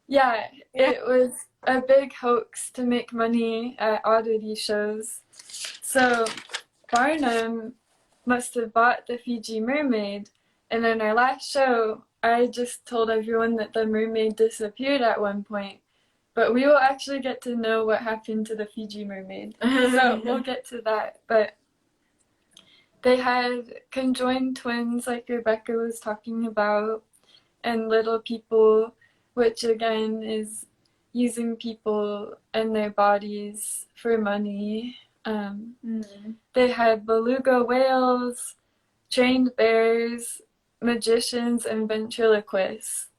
it was a big hoax to make money at oddity shows. So Barnum must have bought the Fiji mermaid, and in our last show, I just told everyone that the mermaid disappeared at one point. But we will actually get to know what happened to the Fiji mermaid. So we'll get to that. But they had conjoined twins, like Rebecca was talking about, and little people, which again is using people and their bodies for money. They had beluga whales, trained bears, magicians, and ventriloquists.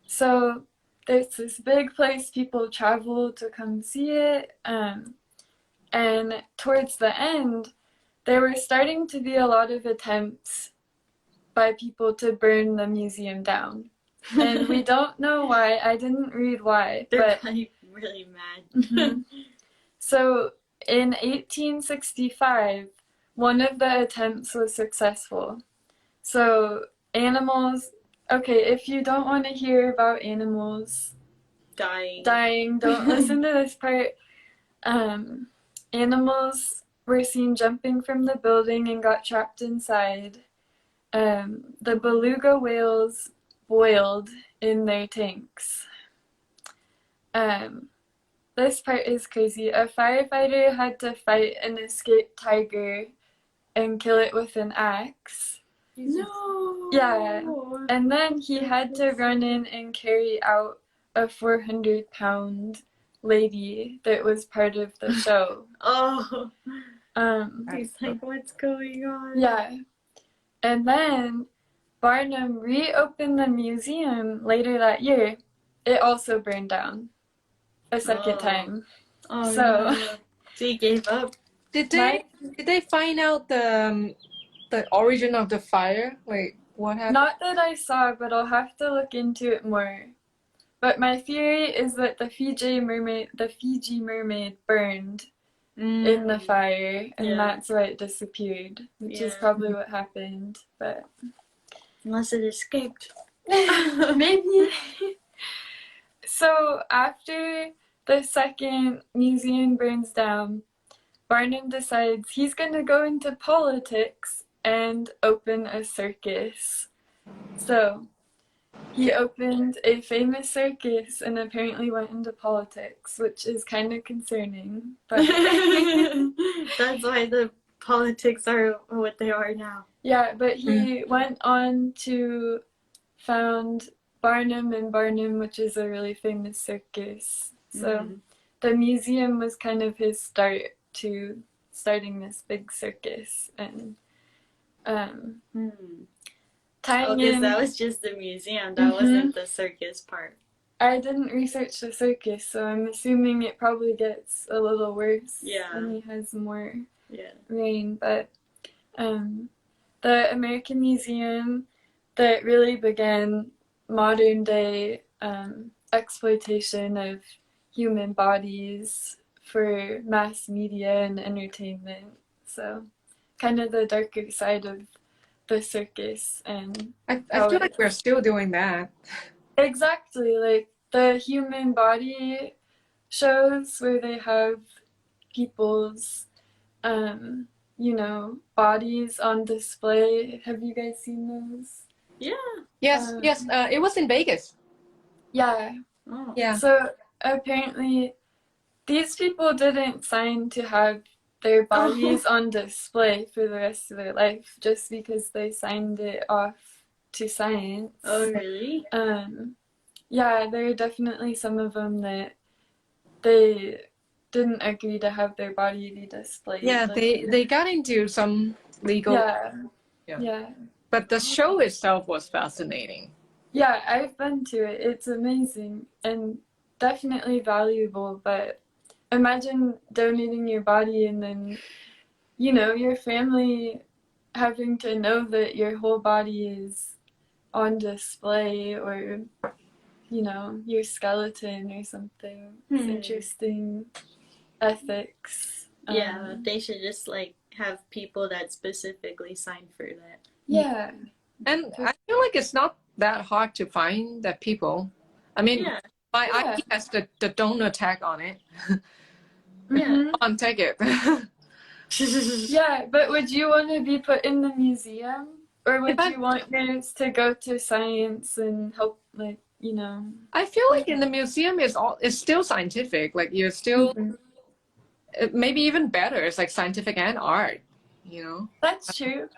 So there's this big place people travel to come see it. And towards the end, there were starting to be a lot of attempts by people to burn the museum down. And we don't know why. I didn't read why. They're probably really mad. So in 1865, one of the attempts was successful. So animals, okay, if you don't want to hear about animals dying, don't listen to this part. Animals were seen jumping from the building and got trapped inside. The beluga whales boiled in their tanks. This part is crazy. A firefighter had to fight an escaped tiger and kill it with an axe. No. Yeah. And then he had to run in and carry out a 400-pound lady that was part of the show. Oh. He's like, what's going on? Yeah. And then Barnum reopened the museum later that year. It also burned down a second time. Oh, so no. So he gave up. Did they find out the origin of the fire? Like what happened? Not that I saw, but I'll have to look into it more. But my theory is that the Fiji mermaid burned in the fire, and that's why it disappeared, which is probably what happened. But unless it escaped. maybe. So after the second museum burns down, Barnum decides he's going to go into politics and open a circus. So he opened a famous circus and apparently went into politics, which is kind of concerning. But that's why the politics are what they are now. Yeah, but he went on to found Barnum and Barnum, which is a really famous circus. So the museum was kind of his start to starting this big circus. And tying in, that was just the museum. That wasn't the circus part. I didn't research the circus, so I'm assuming it probably gets a little worse when he has more rain. But the American Museum that really began modern day exploitation of human bodies for mass media and entertainment. So kind of the darker side of the circus. And I feel like we're still doing that. Exactly, like the human body shows where they have people's, you know, bodies on display. Have you guys seen those? Yeah. Yes, yes. It was in Vegas. Yeah. Oh. Yeah. So apparently, these people didn't sign to have their bodies on display for the rest of their life just because they signed it off to science. Oh, really? Yeah, there are definitely some of them that they didn't agree to have their body be displayed. Yeah, like, they got into some legal. yeah, Yeah. yeah, But the show itself was fascinating. yeah. I've been to it. It's amazing and definitely valuable. But imagine donating your body and then, you know, your family having to know that your whole body is on display, or, you know, your skeleton or something. It's interesting ethics. Yeah, they should just like have people that specifically sign for that. Yeah. And I feel like it's not that hard to find that people. I mean, Yeah. my Yeah. ID has the donor tag on it. Yeah. Mhm. On, take it. Yeah, but would you want to be put in the museum? Or would If I- you want yours to go to science and help, like, you know? I feel like in the museum it's still scientific. Like you're still Mhm. maybe even better. It's like scientific and art. You know. That's true.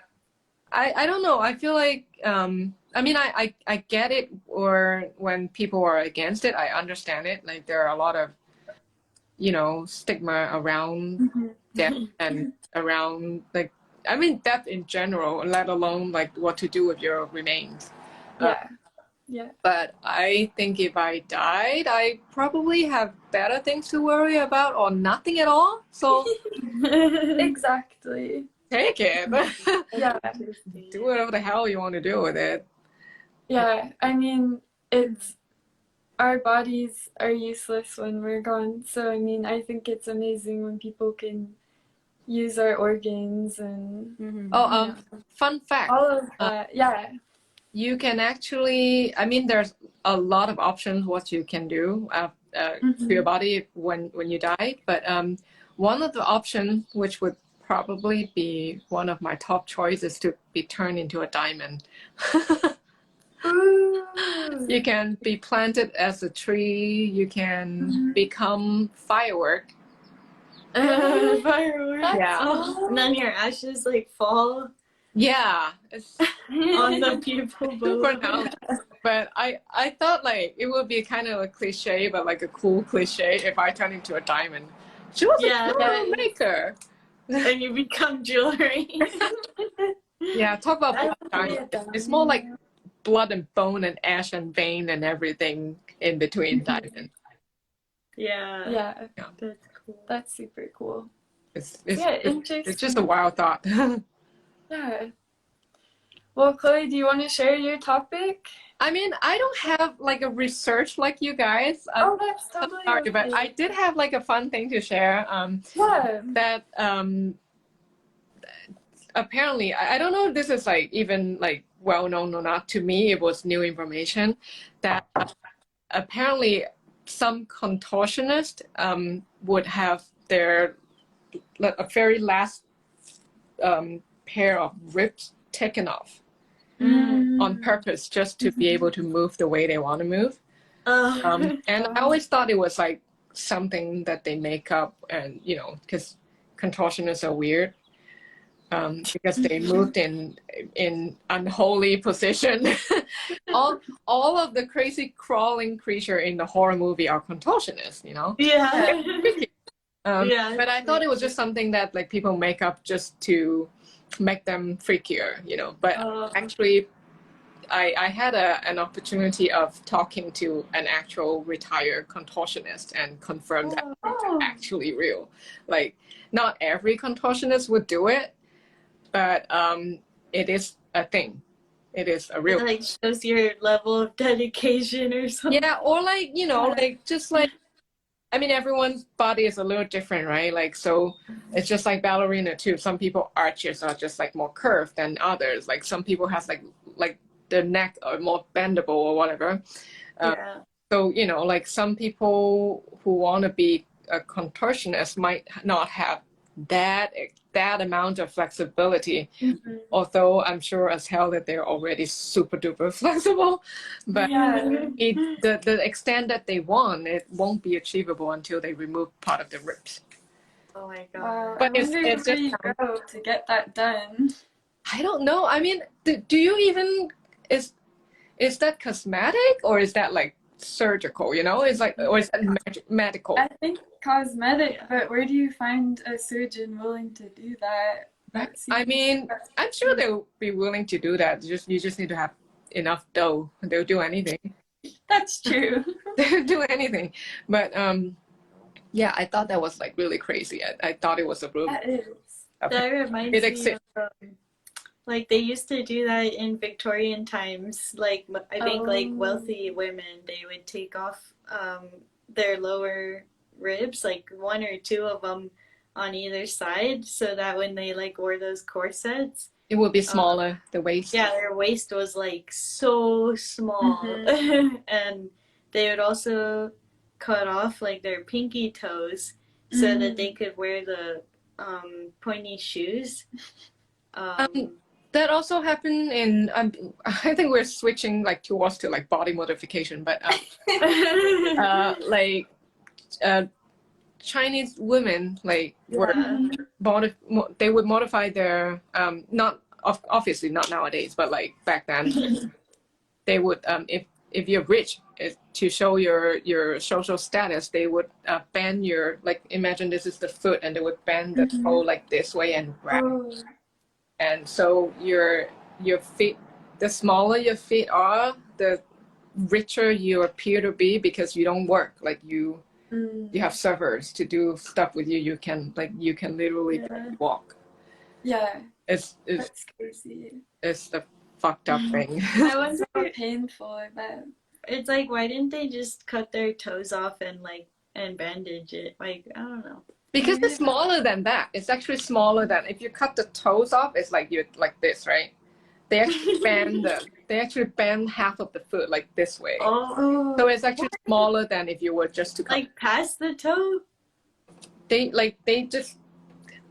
I don't know. I feel like I mean I get it, or when people are against it, I understand it. Like there are a lot of, you know, stigma around Mhm. death and around, like, I mean death in general, let alone like what to do with your remains. Yeah. Yeah. But I think if I died, I probably have better things to worry about, or nothing at all. So Exactly. take it. Yeah. Do whatever the hell you want to do with it. Yeah. I mean, it's our bodies are useless when we're gone. So I mean, I think it's amazing when people can use our organs and Oh, fun fact. all of that. Yeah. You can actually, I mean, there's a lot of options what you can do to your body when you die. But one of the options, which would probably be one of my top choices, to be turned into a diamond. Ooh. You can be planted as a tree. You can become firework. Fireworks. Yeah. Oh, and then your ashes like fall Yeah, it's on the people super below. nice. But I thought like it would be kind of a cliche, but like a cool cliche if I turn into a diamond. She was Yeah, a that is- maker. And you become jewelry. Yeah, talk about I blood would be a diamond. It's more like blood and bone and ash and vein and everything in between diamond. Yeah. Yeah, That's cool. that's super cool. It's Interesting. just a wild thought. Yeah. Well, Chloe, do you want to share your topic? I mean, I don't have like a research like you guys. Oh, that's totally Sorry, but okay. I did have like a fun thing to share. Yeah. That apparently, I don't know if this is like even like well known or not. To me, it was new information that apparently some contortionists would have their a very last pair of ribs taken off on purpose, just to be able to move the way they want to move. And I always thought it was like something that they make up, and you know, because contortionists are weird. Because they moved in unholy position. all of the crazy crawling creature in the horror movie are contortionists, you know. Yeah. Yeah. But I thought it was just something that like people make up just to make them freakier, you know. But actually, I had an opportunity of talking to an actual retired contortionist and confirmed that it's actually real. Like, not every contortionist would do it, but it is a thing. It is a real. It like shows your level of dedication or something. Yeah, or like, you know, like just like, I mean, everyone's body is a little different, right? Like, so it's just like ballerina too. Some people arches are just like more curved than others. Like some people has like the neck are more bendable or whatever. Yeah. So, you know, like some people who want to be a contortionist might not have that amount of flexibility. Mhm. Although I'm sure as hell that they're already super duper flexible, but Yeah. the extent that they want, it won't be achievable until they remove part of the ribs. Oh my Wow. god. But I it's wonder just where you go to get that done. I don't know. I mean, do you even is that cosmetic or is that like surgical? You know, is like or is that medical? I think cosmetic, but where do you find a surgeon willing to do that? That I seems mean, I'm sure they'll be willing to do that. You just need to have enough dough. They'll do anything. that's true. They'll do anything. But yeah, I thought that was like really crazy. I thought it was a real. That is. That reminds It me exists. of like they used to do that in Victorian times. Like I think like Oh. wealthy women, they would take off their lower ribs, like one or two of them on either side, so that when they like wore those corsets, It would be smaller, the waist. yeah, their waist was like so small. And they would also cut off like their pinky toes so that they could wear the pointy shoes. That also happened in. I think we're switching like towards to like body modification, but like Chinese women like were they would modify their not obviously not nowadays, but like back then they would if you're rich to show your social status, they would bend your like imagine this is the foot and they would bend the toe like this way and wrap. Oh. And so your feet, the smaller your feet are, the richer you appear to be because you don't work. Like you have servers to do stuff with you. You can literally walk. Yeah. It's That's crazy. it's the fucked up thing. I wonder how painful I bet. It's like why didn't they just cut their toes off and like and bandage it? Like I don't know. Because it's smaller than that. It's actually smaller than if you cut the toes off. It's like you're like this, right? They actually bend half of the foot like this way. Oh. So it's actually smaller than if you were just to cut. Like past the toe? They just.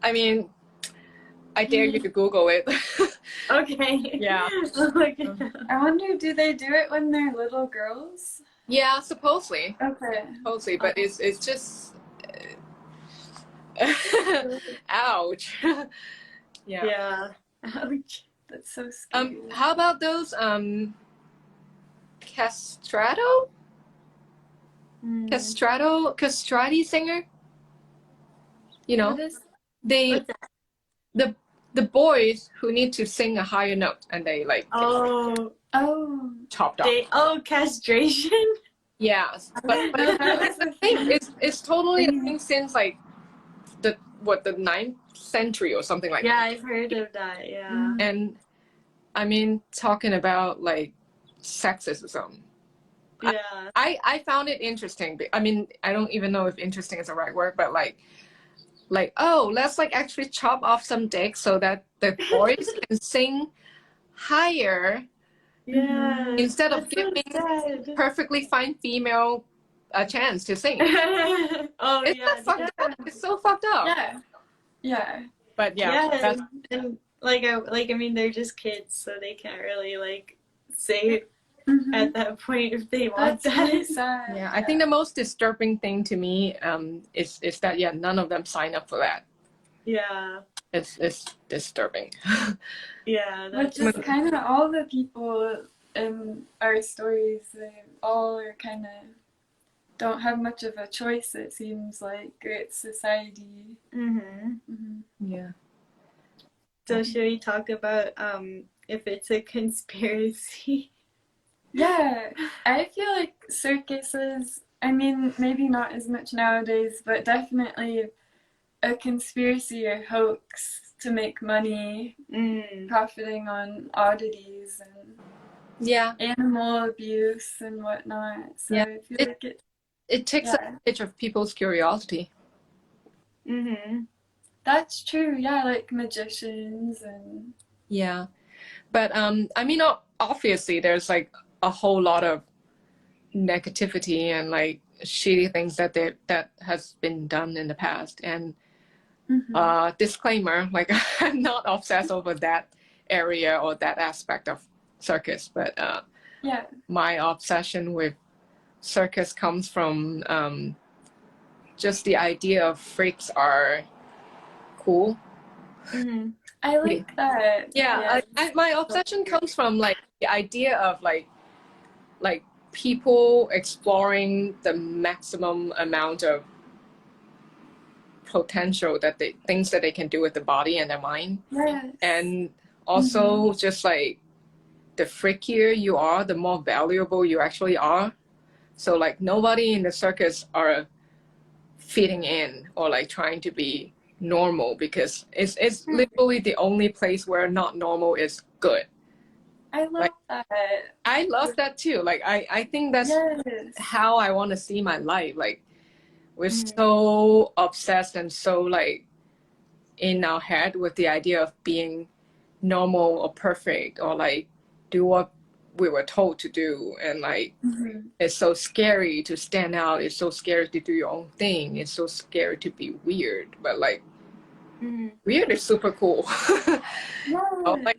I mean, I dare you to Google it. Okay. Yeah. Okay. I wonder, do they do it when they're little girls? Yeah, supposedly. Okay. Supposedly, but it's just. Ouch. Yeah. Yeah. Ouch. That's so scary. How about those castrato castrati singer? You know, What is they What's that? the boys who need to sing a higher note and they like Oh, chopped off. Castration? Yes, but the thing it's totally a thing since like the 9th century or something like Yeah, that. I've heard of that. Yeah. And I mean, talking about like sexism. Yeah. I found it interesting. I mean, I don't even know if interesting is the right word, but like, oh, let's like actually chop off some dicks so that the boys can sing higher Yeah. instead of That's so giving sad. perfectly fine female a chance to sing. Oh It's yeah. fucked up. It's so fucked up. Yeah. Yeah. But yeah, that's, and I mean they're just kids, so they can't really like say at that point if they want That's really that. sad. yeah. I think the most disturbing thing to me is that none of them sign up for that. Yeah. It's disturbing. Yeah. Which is kind of all the people in our stories. They all are kind of don't have much of a choice. It seems like it's society. Yeah. So should we talk about if it's a conspiracy? Yeah, I feel like circuses, I mean, maybe not as much nowadays, but definitely a conspiracy or hoax to make money, profiting on oddities and animal abuse and whatnot. So I feel like it takes advantage of people's curiosity. That's true, yeah, like magicians and... Yeah. But I mean, obviously there's like a whole lot of negativity and like shitty things that has been done in the past. And disclaimer, like I'm not obsessed over that area or that aspect of circus, but Yeah. my obsession with circus comes from just the idea of freaks are cool. I like that. Yeah, my obsession comes from like the idea of like people exploring the maximum amount of potential that things that they can do with the body and their mind. Yes. And also just like the freakier you are, the more valuable you actually are. So like nobody in the circus are fitting in or like trying to be normal, because it's literally the only place where not normal is good. I love that. I love that too. Like I think that's how I want to see my life. Like we're so obsessed and so like in our head with the idea of being normal or perfect or like do what we were told to do, and like it's so scary to stand out, it's so scary to do your own thing, it's so scary to be weird, but like weird is super cool. Like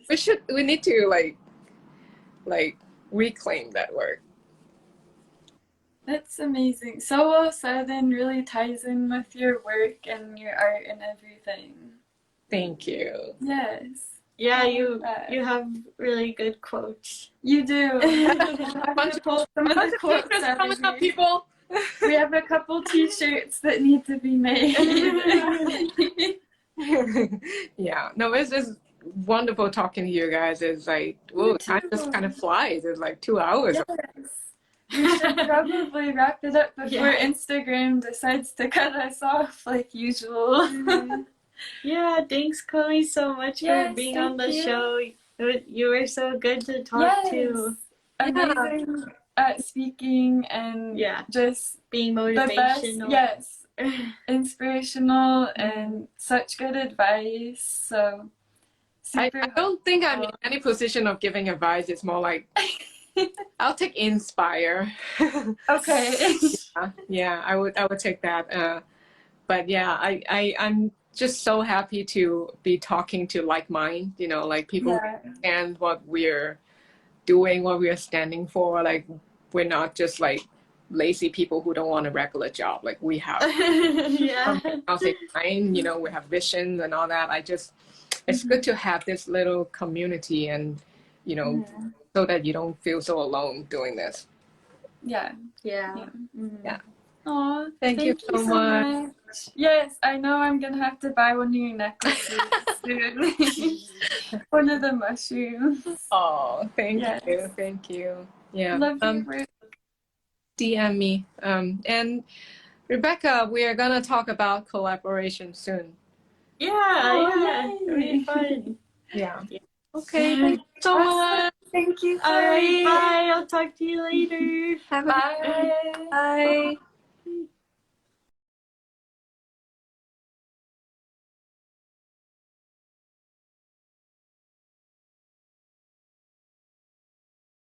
we need to like reclaim that word. That's amazing. So well said, and really ties in with your work and your art and everything. Thank you. Yes. Yeah, you have really good quotes. You do. Bunch of quotes coming up, people. We have a couple t-shirts that need to be made. Yeah, no, it's just wonderful talking to you guys. It's like, whoa, time just kind of flies. It's like 2 hours. Yes. We should probably wrap it up before Instagram decides to cut us off like usual. Yeah, thanks Chloe so much for being on the show. You were so good to talk to. Amazing at speaking and just being The motivational. best, inspirational and such good advice. So I don't think I'm in any position of giving advice. It's more like I'll take inspire. Okay. Yeah, I would take that. But yeah, I'm just so happy to be talking to like mind, you know, like people understand what we're doing, what we're standing for. Like we're not just like lazy people who don't want a regular job. Like we have something in mind, you know, we have visions and all that. It's good to have this little community, and you know, so that you don't feel so alone doing this. Yeah. Aw, thank you so much. Yes, I know I'm gonna have to buy one of your necklaces soon. One of the mushrooms. Oh, thank you. Yeah. Love your work. DM me. And Rebecca, we are gonna talk about collaboration soon. It'll be fun. Yeah. Okay, thank you so much. Thank you. All right, bye. I'll talk to you later. Bye. Bye.